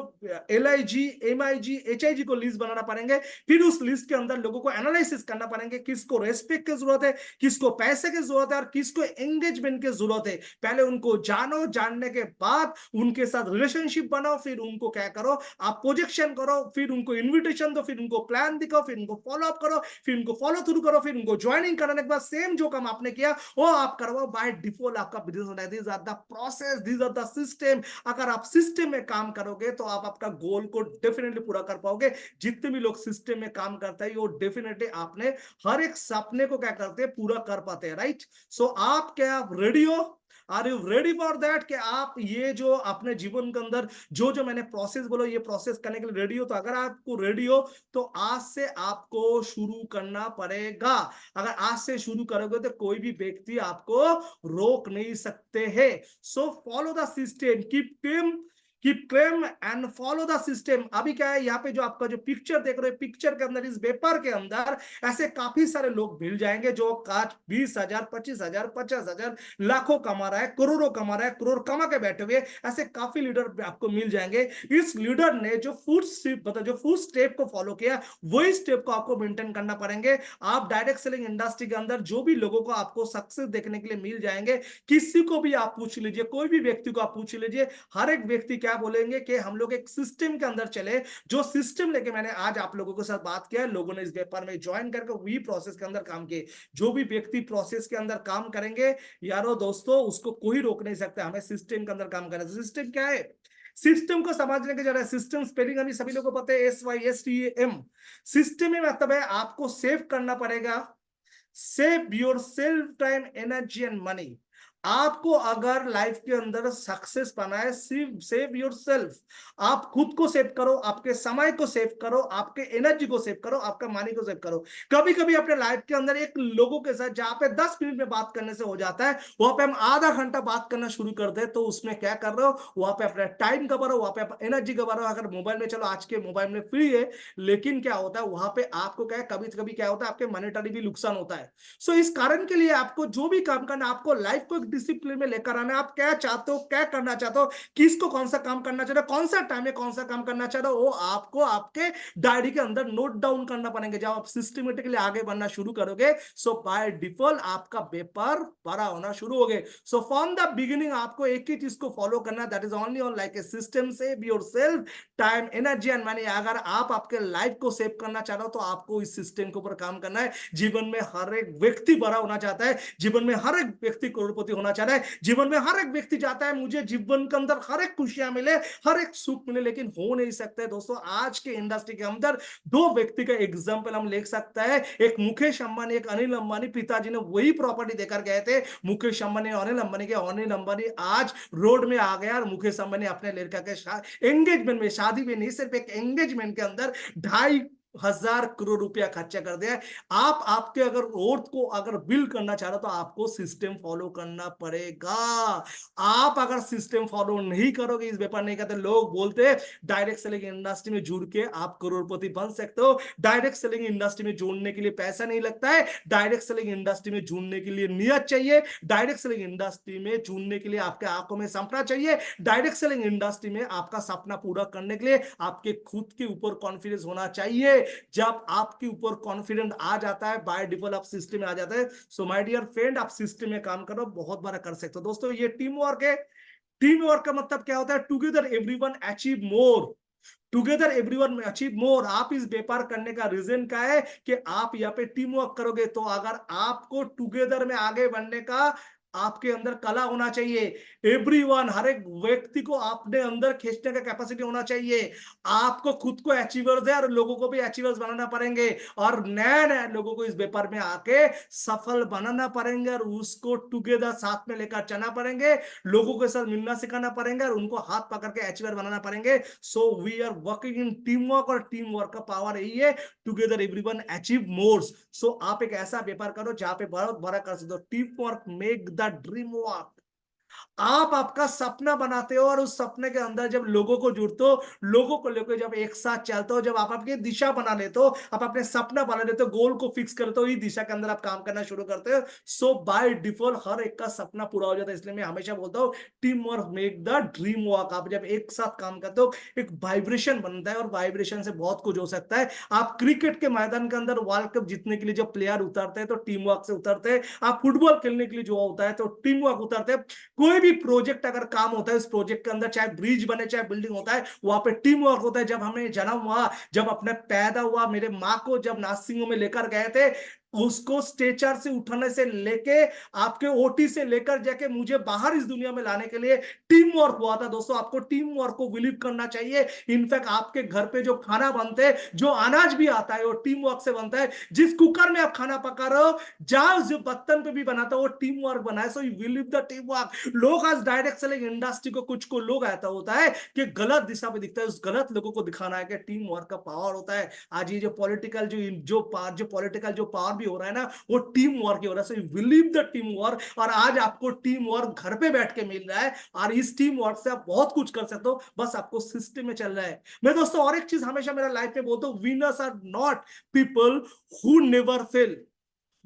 LIG, MIG, HIG को लिस्ट बनाना पड़ेंगे। फिर उस लिस्ट के अंदर लोगों को एनालिसिस करना पड़ेंगे, किसको रेस्पेक्ट की जरूरत है, किसको पैसे की जरूरत है और किसको एंगेजमेंट की जरूरत है। पहले उनको जानो, जानने के बाद उनके साथ रिलेशनशिप बनाओ, फिर उनको क्या करो, आप प्रोजेक्शन करो, फिर उनको इन्विटेशन दो, फिर उनको प्लान दिखाओ, फिर उनको फॉलो अप करो, फिर उनको फॉलो थ्रू करो, फिर उनको ज्वाइनिंग कराने के बाद सेम जो काम आपने किया वो आप करवाओ। बाय डिफॉल्ट आपका बिजनेस होता है। These are the process, these are the system. अगर आप सिस्टम में काम करोगे तो आप आपका गोल को डेफिनेटली पूरा कर पाओगे। जितने भी लोग सिस्टम में काम करते हैं वो डेफिनेटली आपने हर एक सपने को क्या करते हैं, पूरा कर पाते हैं, राइट। सो आप क्या रेडी हो? Are you ready for that कि आप ये जो अपने जीवन के अंदर जो जो मैंने प्रोसेस बोलो ये प्रोसेस करने के लिए रेडी हो? तो अगर आपको रेडी हो तो आज से आपको शुरू करना पड़ेगा। अगर आज से शुरू करोगे तो कोई भी व्यक्ति आपको रोक नहीं सकते हैं। So follow the system, keep claim and follow the system. अभी क्या है, यहाँ पे जो आपका जो पिक्चर देख रहे हो, पिक्चर के अंदर इस पेपर के अंदर ऐसे काफी सारे लोग मिल जाएंगे जो आज 20,000, 25,000, 50,000, लाखों कमा रहा है, करोड़ों कमा रहा है, करोड़ कमा के बैठे हुए ऐसे काफी लीडर आपको मिल जाएंगे। इस लीडर ने जो फुट स्टेप को फॉलो किया वही स्टेप को आपको मेंटेन करना पड़ेंगे। आप डायरेक्ट सेलिंग इंडस्ट्री के अंदर जो भी लोगों को आपको सक्सेस देखने के लिए मिल जाएंगे, किसी को भी आप पूछ लीजिए, कोई भी व्यक्ति को आप पूछ लीजिए, हर एक व्यक्ति क्या क्या बोलेंगे कि हम लोग एक सिस्टम के अंदर चले, जो सिस्टम लेके मैंने आज आप लोगों के साथ बात किया है। लोगों ने इस व्यापार में ज्वाइन करके वही प्रोसेस के अंदर काम किए। जो भी व्यक्ति प्रोसेस के अंदर काम करेंगे यारो दोस्तों, उसको कोई रोक नहीं सकता। हमें सिस्टम के अंदर काम करना है। सिस्टम क्या है? सिस्टम को समझने के जरा, सिस्टम स्पेलिंग अभी सभी लोगों को पता है, SYSTEM। सिस्टम में मतलब है आपको सेव करना पड़ेगा। Save your self time, energy and money. आपको अगर लाइफ के अंदर सक्सेस पाना है, सेव योर सेल्फ। आप खुद को सेव करो, आपके समय को सेव करो, आपके एनर्जी को सेव करो, आपका मनी को सेव करो। कभी कभी अपने लाइफ के अंदर एक लोगों के साथ जहां पे 10 मिनट में बात करने से हो जाता है, वहां पे हम आधा घंटा बात करना शुरू कर दे, तो उसमें क्या कर रहे हो? वहां पे अपना टाइम कमा रहे हो, वहां पे एनर्जी कमा रहे हो। अगर मोबाइल में, चलो आज के मोबाइल में फ्री है, लेकिन क्या होता है वहां पे आपको क्या है, कभी कभी क्या होता है, आपके मॉनेटरी भी नुकसान होता है। सो इस कारण के लिए आपको जो भी काम करना, आपको लाइफ को एक डिसिप्लिन में लेकर आना। आप क्या चाहते हो, क्या करना चाहते हो, किसको कौन सा काम करना चाहते हो, कौन सा टाइम में कौन सा काम करना चाहते हो, वो आपको आपके डायरी के अंदर नोट डाउन करना पड़ेंगे। जब आप सिस्टमेटिकली आगे बढ़ना शुरू करोगे, सो बाय डिफॉल्ट आपका व्यापार बड़ा होना शुरू हो गए। सो फ्रॉम द बिगिनिंग आपको एक ही चीज को फॉलो करना, that is only on like a system. Save yourself time, energy and money. अगर आप आपके लाइफ को सेव करना चाह रहे हो, तो आपको इस सिस्टम के ऊपर काम करना है। जीवन में हर एक व्यक्ति बड़ा होना चाहता है, जीवन में हर एक व्यक्ति करोड़पति होना चाहता है, जीवन में हर एक व्यक्ति चाहता है मुझे जीवन के अंदर हर एक खुशियां मिले, हर एक सुख मिले, लेकिन हो नहीं सकता है दोस्तों। आज के इंडस्ट्री के अंदर दो व्यक्ति का एग्जांपल हम ले सकता है, एक मुकेश अंबानी, एक अनिल अंबानी। पिताजी ने वही प्रॉपर्टी देकर गए थे, मुकेश अंबानी, अनिल अंबानी के। अनिल अंबानी आज रोड में आ गया और मुकेश अंबानी अपने लड़का के एंगेजमेंट में, शादी में नहीं, सिर्फ एक एंगेजमेंट के अंदर 2,500 करोड़ रुपया खर्चा कर दिया। आप आपके अगर ओर्थ को अगर बिल्ड करना चाह रहे हो, तो आपको सिस्टम फॉलो करना पड़ेगा। आप अगर सिस्टम फॉलो नहीं करोगे, इस व्यापार नहीं करते। लोग बोलते हैं डायरेक्ट सेलिंग इंडस्ट्री में जुड़ के आप करोड़पति बन सकते हो। डायरेक्ट सेलिंग इंडस्ट्री में जुड़ने के लिए पैसा नहीं लगता है। डायरेक्ट सेलिंग इंडस्ट्री में जुड़ने के लिए नियत चाहिए। डायरेक्ट सेलिंग इंडस्ट्री में जुड़ने के लिए आपके आंखों में सपना चाहिए। डायरेक्ट सेलिंग इंडस्ट्री में आपका सपना पूरा करने के लिए आपके खुद के ऊपर कॉन्फिडेंस होना चाहिए। जब आपके ऊपर कॉन्फिडेंस आ जाता है, बाय डिफॉल्ट आप सिस्टम में आ जाता है। सो माय डियर फ्रेंड, आप सिस्टम में काम करो, बहुत बड़ा कर सकते हो। दोस्तों ये टीम वर्क है। टीम वर्क का मतलब क्या होता है? Together everyone achieve more. Together everyone achieve more. आप इस व्यापार करने का रीजन क्या है कि आप यहाँ पे टीम वर्क करोगे। तो अगर आपको टुगेदर में आगे बढ़ने का आपके अंदर कला होना चाहिए। एवरीवन, हर एक व्यक्ति को अपने अंदर खींचने का कैपेसिटी होना चाहिए। आपको खुद को अचीवर्स है और लोगों को भी अचीवर्स बनाना पड़ेंगे, और नए नए लोगों को इस व्यापार में आके सफल बनाना पड़ेंगे, और उसको टुगेदर साथ में लेकर चलना पड़ेंगे। लोगों के साथ मिलना सिखाना पड़ेगा, और उनको हाथ पकड़ के अचीवर बनाना पड़ेंगे। So we are working in team work, और टीम वर्क का पावर यही है, together everyone achieve mores. So आप एक ऐसा व्यापार करो जहां पे बहुत बड़ा कर सकते हो। Team work make the dream work. आप आपका सपना बनाते हो, और उस सपने के अंदर जब लोगों को जुड़ते हो, लोगों को लेकर जब एक साथ चलते हो, जब आप आपकी दिशा बना लेते हो, आप अपने सपना बना लेते हो, गोल को फिक्स करते हो, इस दिशा के अंदर आप काम करना शुरू करते हो। सो बाय डिफॉल्ट हर एक का सपना पूरा हो जाता है। इसलिए मैं हमेशा बोलता हूँ, team work make the dream work. आप जब एक साथ काम करते हो, एक वाइब्रेशन बनता है, और वाइब्रेशन से बहुत कुछ हो सकता है। आप क्रिकेट के मैदान के अंदर वर्ल्ड कप जीतने के लिए जब प्लेयर उतरते हैं, तो टीम वर्क से उतरते हैं। आप फुटबॉल खेलने के लिए जो होता है, तो टीम वर्क उतरते हैं। कोई भी प्रोजेक्ट अगर काम होता है, उस प्रोजेक्ट के अंदर चाहे ब्रिज बने, चाहे बिल्डिंग होता है, वहां पे टीम वर्क होता है। जब हमें जन्म हुआ, जब अपने पैदा हुआ, मेरे माँ को जब नर्सिंग में लेकर गए थे, उसको स्ट्रेचर से उठाने से लेके, आपके ओटी से लेकर जाके मुझे बाहर इस दुनिया में लाने के लिए टीम वर्क हुआ था। दोस्तों आपको टीम वर्क को बिलीव करना चाहिए। इनफैक्ट आपके घर पे जो खाना बनते हैं, जो अनाज भी आता है, वो टीम वर्क से बनता है। जिस कुकर में आप खाना पका रहे हो, जहां जो बर्तन पे भी बनाता है, वो टीम वर्क बना है। So you believe the team work. लोग आज डायरेक्ट सेलिंग इंडस्ट्री को, कुछ को लोग ऐसा होता है कि गलत दिशा पे दिखता है, उस गलत लोगों को दिखाना है कि टीम वर्क का पावर होता है। आज ये जो पॉलिटिकल जो पॉलिटिकल जो पावर भी हो रहा है ना, वो टीम वर्क ही हो रहा है। So you believe the team work, और आज आपको टीम वर्क घर पे बैठ के मिल रहा है, और इस टीम वर्क से आप बहुत कुछ कर सकते हो। बस आपको सिस्टम में चल रहा है। मैं दोस्तों और एक चीज हमेशा मेरा लाइफ में बोलता हूँ, winners are not people who never fail.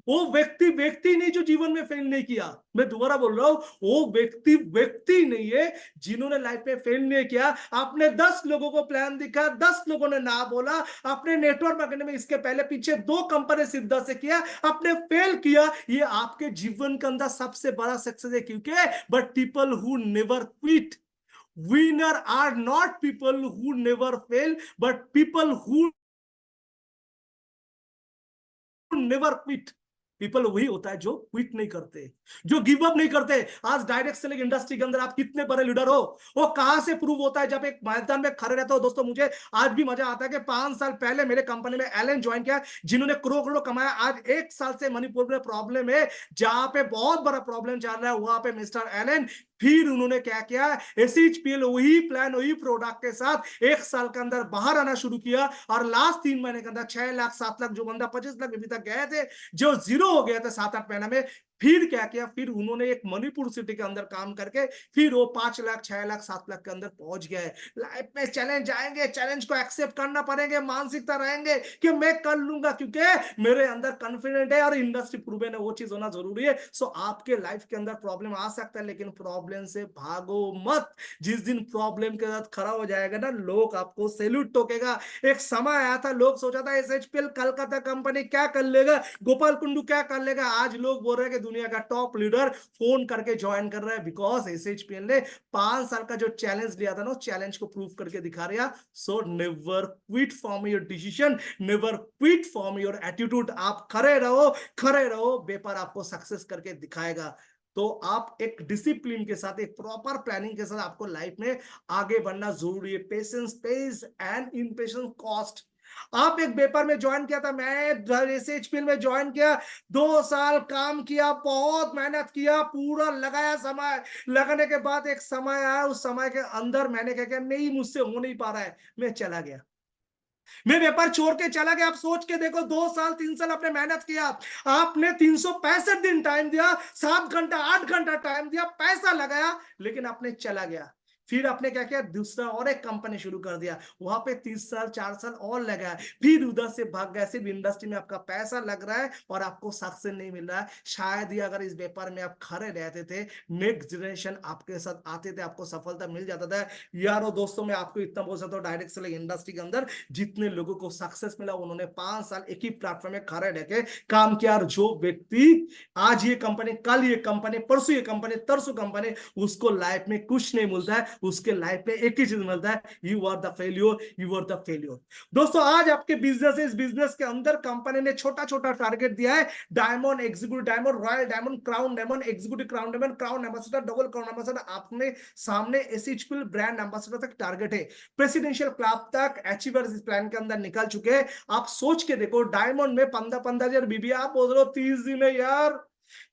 वो व्यक्ति व्यक्ति नहीं जो जीवन में फेल नहीं किया। मैं दोबारा बोल रहा हूं, वो व्यक्ति व्यक्ति नहीं है जिन्होंने लाइफ में फेल नहीं किया। आपने 10 लोगों को प्लान दिखा, 10 लोगों ने ना बोला। आपने नेटवर्क मार्केटिंग में इसके पहले पीछे 2 कंपनी सिद्धा से किया, आपने फेल किया। ये आपके जीवन के अंदर सबसे बड़ा सक्सेस है। क्योंकि but people who never quit, winner are not people who never fail, but people who never quit. People वही होता है जो क्विट नहीं करते, जो गिव अप नहीं करते। आज डायरेक्ट सेलिंग इंडस्ट्री के अंदर आप कितने बड़े लीडर हो, वो कहां से प्रूव होता है? जब एक मैदान में खड़े रहते हो। दोस्तों मुझे आज भी मजा आता है कि 5 साल पहले मेरे कंपनी में एलन ज्वाइन किया, जिन्होंने करोड़ करोड़ कमाया। आज 1 साल से मणिपुर में प्रॉब्लम है, जहां पे बहुत बड़ा प्रॉब्लम चल रहा है, वहां पे मिस्टर एलन फिर उन्होंने क्या किया, एसएचपीएल वही प्लान वही प्रोडक्ट के साथ 1 साल के अंदर बाहर आना शुरू किया। और लास्ट 3 महीने के अंदर 6 लाख 7 लाख जो बंदा 25 लाख अभी तक गए थे, जो जीरो हो गया था 7-8 महीने में, फिर क्या किया, फिर उन्होंने एक मणिपुर सिटी के अंदर काम करके फिर वो 5 लाख 6 लाख 7 लाख के अंदर पहुंच गए। लाइफ में चैलेंज आएंगे, चैलेंज को एक्सेप्ट करना पड़ेंगे, मानसिकता रहेंगे कि मैं कर लूंगा, क्योंकि मेरे अंदर कॉन्फिडेंट है और इंडस्ट्री प्रूवन है, वो चीज होना जरूरी है। सो आपके लाइफ के अंदर प्रॉब्लम आ सकता है, लेकिन प्रॉब्लम से भागो मत। जिस दिन प्रॉब्लम के साथ खड़ा हो जाएगा ना, लोग आपको सैल्यूट ठोकेगा। एक समय आया था, लोग सोचा था एसएचपीएल कलकत्ता कंपनी क्या कर लेगा, गोपाल कुंडू क्या कर लेगा। आज लोग बोल रहे हैं कि दुनिया का टॉप लीडर फोन करके ज्वाइन कर रहा है, बिकॉज एसएचपीएल ने 5 साल का जो चैलेंज लिया था ना, चैलेंज को प्रूव करके दिखा रहा। So never quit from your decision, never quit from your attitude. आप खड़े रहो, खड़े रहो, व्यापार आपको सक्सेस करके दिखाएगा। तो आप एक डिसिप्लिन के साथ, एक प्रॉपर प्लानिंग के साथ आपको लाइफ में आगे बढ़ना जरूरी है। Patience page and impatience cost. आप एक व्यापार में ज्वाइन किया था, मैं एसएचपीएल में ज्वाइन किया, 2 साल काम किया, बहुत मेहनत किया, पूरा लगाया समय। लगाने के बाद एक समय आया, उस समय के अंदर मैंने क्या किया, नहीं मुझसे हो नहीं पा रहा है, मैं चला गया, मैं व्यापार छोड़ के चला गया। आप सोच के देखो, 2 साल 3 साल आपने मेहनत किया, आपने 365 दिन टाइम दिया, 7 घंटा 8 घंटा टाइम दिया, पैसा लगाया, लेकिन आपने चला गया। फिर आपने क्या किया, दूसरा और एक कंपनी शुरू कर दिया, वहां पे 30 साल 4 साल और लगाया, फिर उधर से भाग गया। सिर्फ इंडस्ट्री में आपका पैसा लग रहा है और आपको सक्सेस नहीं मिल रहा है। शायद ही अगर इस व्यापार में आप खड़े रहते थे, नेक्स्ट जनरेशन आपके साथ आते थे, आपको सफलता मिल जाता था। यारो दोस्तों, मैं आपको इतना बोल सकता हूँ, डायरेक्ट सेलिंग इंडस्ट्री के अंदर जितने लोगों को सक्सेस मिला, उन्होंने 5 साल एक ही प्लेटफॉर्म में खड़े रह के काम किया। और जो व्यक्ति आज ये कंपनी, कल ये कंपनी, परसों ये कंपनी, तरसों कंपनी, उसको लाइफ में कुछ नहीं मिलता है, उसके लाइफ में एक ही चीज मिलता है, you are the failure, you are the failure. दोस्तों आज आपके बिजनेस है, इस बिजनेस के अंदर कंपनी ने छोटा छोटा टारगेट दिया है। Diamond, executive diamond, royal diamond, crown diamond, executive crown diamond, crown ambassador, double crown ambassador, आपने सामने एसएचपीएल ब्रांड एम्बेसडर तक टारगेट है। प्रेसिडेंशियल क्लब तक अचीवर्स इस प्लान के अंदर निकल चुके हैं। आप सोच के देखो, डायमंड में 15-15 हजार बीबी, आप बोल रहे हो 30 दिन है यार,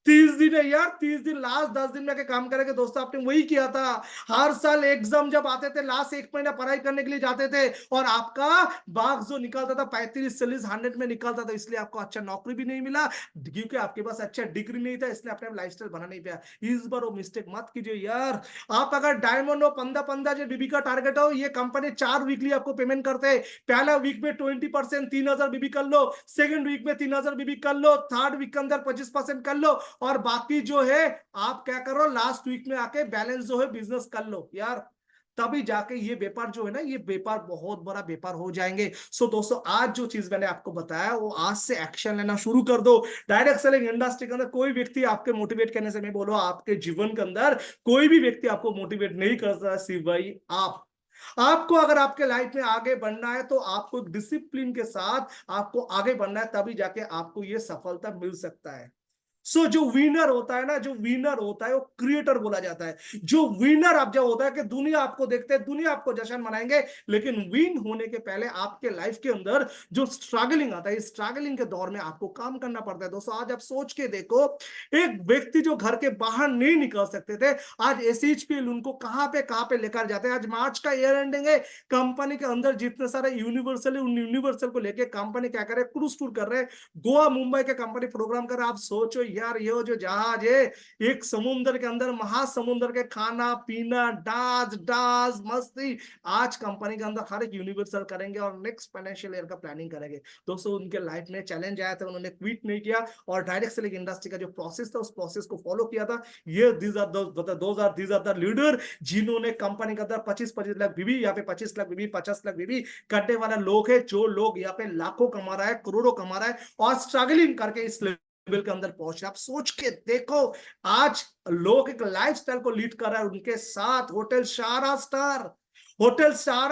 30 दिन है यार, 30 दिन, लास्ट 10 दिन में काम करेंगे। दोस्तों आपने वही किया था, हर साल एग्जाम जब आते थे, लास्ट 1 महीना पढ़ाई करने के लिए जाते थे, और आपका मार्क्स जो निकलता था 35 40 100 में निकलता था, इसलिए आपको अच्छा नौकरी भी नहीं मिला, क्योंकि आपके पास अच्छा डिग्री नहीं था, इसलिए अपने लाइफस्टाइल बना नहीं पाया। इस बार वो मिस्टेक मत कीजिए यार। आप अगर डायमंड हो, 15-15 जो बीबी का टारगेट हो, ये कंपनी 4 वीकली आपको पेमेंट करते हैं। पहला वीक में 20% 3000 बीबी कर लो, सेकंड वीक में 3000 बीबी कर लो, थर्ड वीक के अंदर 25% कर लो, और बाकी जो है आप क्या करो, लास्ट वीक में आके बैलेंस जो है बिजनेस कर लो यार। तभी जाके ये व्यापार जो है ना, ये व्यापार बहुत बड़ा व्यापार हो जाएंगे। सो दोस्तों आज जो चीज मैंने आपको बताया, वो आज से एक्शन लेना शुरू कर दो। डायरेक्ट सेलिंग इंडस्ट्री के अंदर कोई व्यक्ति आपके मोटिवेट करने से, मैं बोलो आपके जीवन के अंदर कोई भी व्यक्ति आपको मोटिवेट नहीं कर सकता, सिर्फ भाई आप। आपको अगर आपके लाइफ में आगे बढ़ना है, तो आपको एक डिसिप्लिन के साथ आपको आगे बढ़ना है, तभी जाके आपको ये सफलता मिल सकता है। सो जो विनर होता है ना, जो विनर होता है वो क्रिएटर बोला जाता है। जो विनर आप जब होता है कि दुनिया आपको देखते हैं, दुनिया आपको जश्न मनाएंगे, लेकिन विन होने के पहले आपके लाइफ के अंदर जो स्ट्रगलिंग आता है, इस स्ट्रगलिंग के दौर में आपको काम करना पड़ता है। दोस्तों आज आप सोच के देखो, एक व्यक्ति जो घर के बाहर नहीं निकल सकते थे, आज एसएचपीएल उनको कहां पे लेकर जाते हैं। आज मार्च का ईयर एंडिंग है, कंपनी के अंदर जितने सारे यूनिवर्सल है, उन यूनिवर्सल को लेकर कंपनी क्या करे, क्रूज टूर कर रहे हैं, गोवा मुंबई के कंपनी प्रोग्राम कर रहे हैं। आप सोचो यार, ये जो जहाज है, एक समुद्र के अंदर, महासमुद्र के, खाना पीना, डांस डांस मस्ती, आज कंपनी के अंदर हर एक यूनिवर्सल करेंगे और नेक्स्ट फाइनेंशियल ईयर का प्लानिंग करेंगे। दोस्तों उनके लाइफ में चैलेंज आया था, उन्होंने क्विट नहीं किया, और डायरेक्ट सेलिंग इंडस्ट्री का जो प्रोसेस था, उस प्रोसेस को फॉलो किया था। ये दीज आर द लीडर जिन्होंने कंपनी के अंदर 25-25 लाख बीबी, यहाँ पे 25 लाख बीबी, 50 लाख बीबी करने वाला लोग है, जो लोग यहाँ पे लाखों कमा रहा है, करोड़ों कमा रहा है, और स्ट्रगलिंग करके इस लेवल के अंदर पहुंच रहे। आप सोच के देखो, आज लोग एक लाइफस्टाइल को लीड कर रहा है, उनके साथ होटल सारा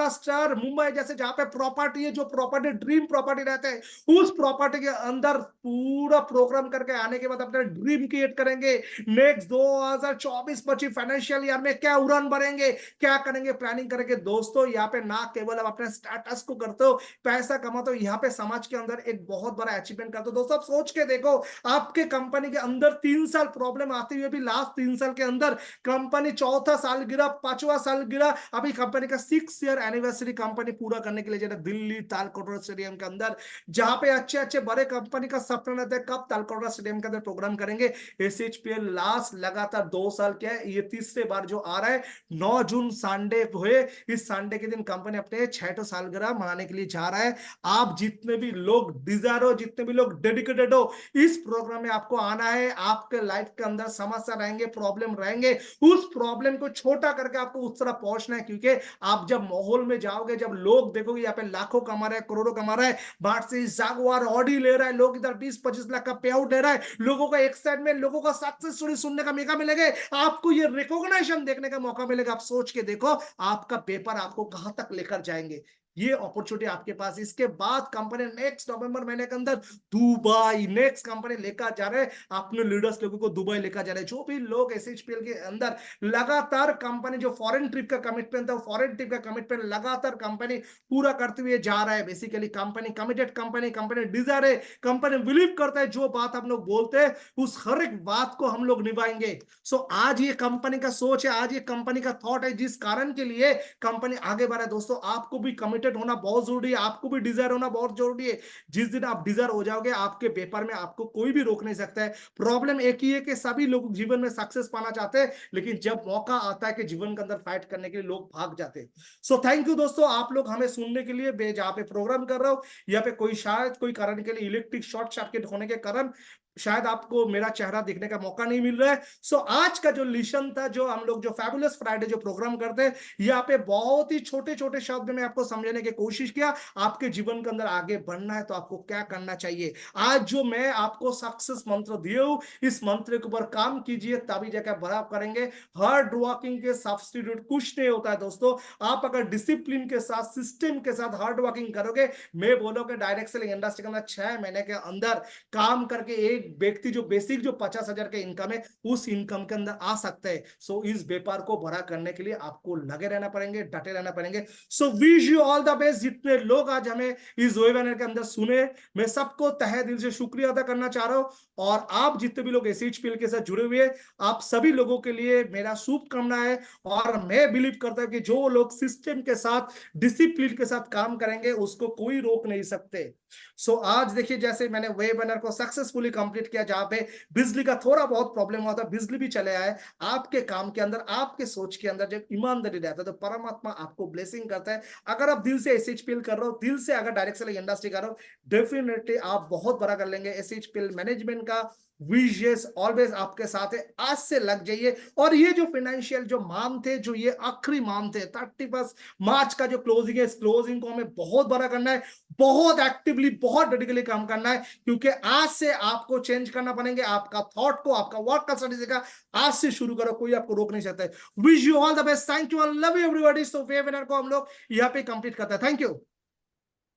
स्टार मुंबई जैसे, जहां पे प्रॉपर्टी है, जो प्रॉपर्टी ड्रीम प्रॉपर्टी रहते हैं, उस प्रॉपर्टी के अंदर पूरा प्रोग्राम करके आने के बाद अपने ड्रीम क्रिएट करेंगे। नेक्स्ट 2024-25 फाइनेंशियल ईयर में क्या उड़ान भरेंगे, क्या करेंगे, प्लानिंग करेंगे। दोस्तों यहाँ पे ना केवल आप अपने स्टेटस को करते हो, पैसा कमाते हो, यहाँ पे समाज के अंदर एक बहुत बड़ा अचीवमेंट करते हो। दोस्तों आप सोच के देखो, आपके कंपनी के अंदर 3 साल प्रॉब्लम आते हुए भी लास्ट 3 साल के अंदर कंपनी चौथा साल गिरा, 5वां साल गिरा, अभी कंपनी का 6 ईयर एनिवर्सरी कंपनी पूरा करने के लिए जाना दिल्ली तालकोटरा स्टेडियम के अंदर, जहां पे अच्छे अच्छे बड़े कंपनी का सपना रहता है कब तालकोटरा स्टेडियम के अंदर प्रोग्राम करेंगे। एसएचपीएल लास्ट लगातार 2 साल क्या है, ये तीसरे बार जो आ रहा है। 9 जून संडे हुए, इस संडे के दिन कंपनी अपने 6ठो सालगिरह मनाने के लिए जा रहा है। आप जितने भी लोग डिजायर हो, जितने भी लोग डेडिकेटेड हो, इस प्रोग्राम में आपको आना है। आपके लाइफ के अंदर समस्या रहेंगे, प्रॉब्लम रहेंगे, उस प्रॉब्लम को छोटा करके आपको उस तरह पहुंचना है। क्योंकि आप जब माहौल में जाओगे, जब लोग देखोगे यहाँ पे लाखों कमा रहा है, करोड़ों कमा रहा है, मार्सिडीज जागुआर ऑडी ले रहा है, लोग इधर 20-25 लाख का पे आउट ले रहा है, लोगों का एक साइड में लोगों का सक्सेस स्टोरी सुनने का मौका मिलेगा, आपको ये रिकॉग्निशन देखने का मौका मिलेगा। आप सोच के देखो आपका पेपर आपको कहां तक लेकर जाएंगे, ये अपॉर्चुनिटी आपके पास। इसके बाद कंपनी नेक्स्ट नवंबर महीने के अंदर दुबई, नेक्स्ट कंपनी लेकर जा रहे हैं अपने लीडर्स लोगों को, दुबई लेकर जा रहे हैं। जो भी लोग एसएचपीएल के अंदर लगातार कंपनी जो फॉरेन ट्रिप का कमिटमेंट था, फॉरेन ट्रिप का कमिटमेंट लगातार कंपनी पूरा करते हुए जा रहा है। Basically company committed, company desire है, कंपनी बिलीव करता है, जो बात हम लोग बोलते हैं उस हर एक बात को हम लोग निभाएंगे। सो आज ये कंपनी का सोच है, आज ये कंपनी का थॉट है, जिस कारण के लिए कंपनी आगे बढ़ा है। दोस्तों आपको भी कमिटेड होना बहुत जरूरी है, आपको भी डिजायर होना बहुत जरूरी है। जिस दिन आप डिजायर हो जाओगे, आपके पेपर में आपको कोई भी रोक नहीं सकता है। प्रॉब्लम एक ही है कि सभी लोग जीवन में सक्सेस पाना चाहते हैं, लेकिन जब मौका आता है कि जीवन के अंदर फाइट करने के लिए, लोग भाग जाते हैं। सो थैंक यू दोस्तों, आप लोग हमें सुनने के लिए। जहां पे प्रोग्राम कर रहा हूं, यहाँ पे कोई शायद कोई कारण के लिए इलेक्ट्रिक शॉर्ट सर्किट होने के कारण शायद आपको मेरा चेहरा दिखने का मौका नहीं मिल रहा है। सो आज का जो लिशन था, जो हम लोग जो फैबुलस फ्राइडे जो प्रोग्राम करते हैं, यहाँ पे बहुत ही छोटे छोटे शब्द में आपको समझाने की कोशिश किया। आपके जीवन के अंदर आगे बढ़ना है तो आपको क्या करना चाहिए। आज जो मैं आपको सक्सेस मंत्र दिए हूं, इस मंत्र के ऊपर काम कीजिए, तभी जाकर बड़ा करेंगे। हार्ड वर्किंग के सब्स्टिट्यूट कुछ नहीं होता है दोस्तों। आप अगर डिसिप्लिन के साथ, सिस्टम के साथ हार्ड वर्किंग करोगे, मैं बोलोगे डायरेक्ट सेलिंग इंडस्ट्री के अंदर 6 महीने के अंदर काम करके एक व्यक्ति जो बेसिक जो 50,000 का इनकम है, उस इनकम के अंदर आ सकता है। सो इस व्यापार को बड़ा करने के लिए आपको लगे रहना पड़ेंगे, डटे रहना पड़ेंगे। So wish you all the best. जितने लोग आज हमें इस वेबिनार के अंदर सुने, मैं सबको तहे दिल से शुक्रिया अदा करना चाह रहा हूं। और आप जितने भी लोग एसएचपीएल के साथ जुड़े हुए, आप सभी लोगों के लिए मेरा शुभकामना है। और मैं बिलीव करता हूं कि जो लोग सिस्टम के साथ, डिसिप्लिन के साथ काम करेंगे, उसको कोई रोक नहीं सकते। सो आज देखिए, जैसे मैंने वेबिनार को सक्सेसफुली कंप्लीट किया, जहां पे बिजली का थोड़ा बहुत प्रॉब्लम हुआ था, बिजली भी चले आए। आपके काम के अंदर, आपके सोच के अंदर जब ईमानदारी रहता है, तो परमात्मा आपको ब्लेसिंग करता है। अगर आप दिल से एसएचपीएल कर रहे हो, दिल से अगर डायरेक्ट सेलिंग इंडस्ट्री कर रहे हो, डेफिनेटली आप बहुत बड़ा कर लेंगे। एसएचपीएल मैनेजमेंट का विशेष ऑलवेज आपके साथ है। आज से लग जाइए। और ये जो फाइनेंशियल जो मंथ थे, जो ये आखिरी मंथ है, 31 मार्च का जो क्लोजिंग है, इस क्लोजिंग को हमें बहुत बड़ा करना है, बहुत एक्टिवली, बहुत डेडिकेटली काम करना है। क्योंकि आज से आपको चेंज करना पड़ेंगे, आपका थॉट को, आपका वर्क का स्ट्रेटेजी का। आज से शुरू करो, कोई आपको रोक नहीं सकता है। Wish you all the best, thank you, love you everybody. So webinar को हम लोग यहाँ पे कंप्लीट करते हैं। Thank you.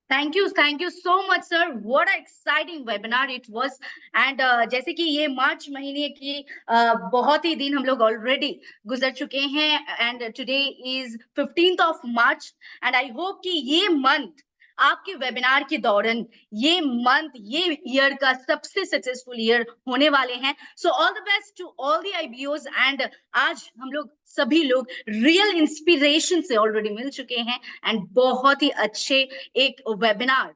Thank you so much, sir. What an exciting webinar it was. And जैसे कि ये मार्च महीने की बहुत ही दिन हम लोग ऑलरेडी गुजर चुके हैं, and today is 15th of March, and I hope कि ये मंथ आपके वेबिनार के दौरान, ये मंथ, ये ईयर का सबसे सक्सेसफुल ईयर होने वाले हैं। So all the best to all the IBOs. And आज हम लोग सभी लोग रियल इंस्पिरेशन से ऑलरेडी मिल चुके हैं, एंड बहुत ही अच्छे एक वेबिनार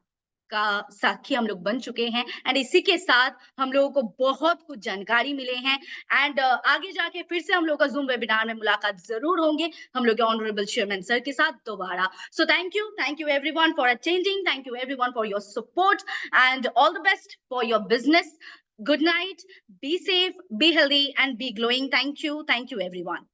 का साक्षी हम लोग बन चुके हैं। एंड इसी के साथ हम लोगों को बहुत कुछ जानकारी मिले हैं। एंड आगे जाके फिर से हम लोग का जूम वेबिनार में मुलाकात जरूर होंगे हम लोग के ऑनरेबल चेयरमैन सर के साथ दोबारा। सो thank you everyone for attending, thank you everyone for your support, and all the best for your business. Good night, be safe, be healthy, and be glowing. Thank you everyone.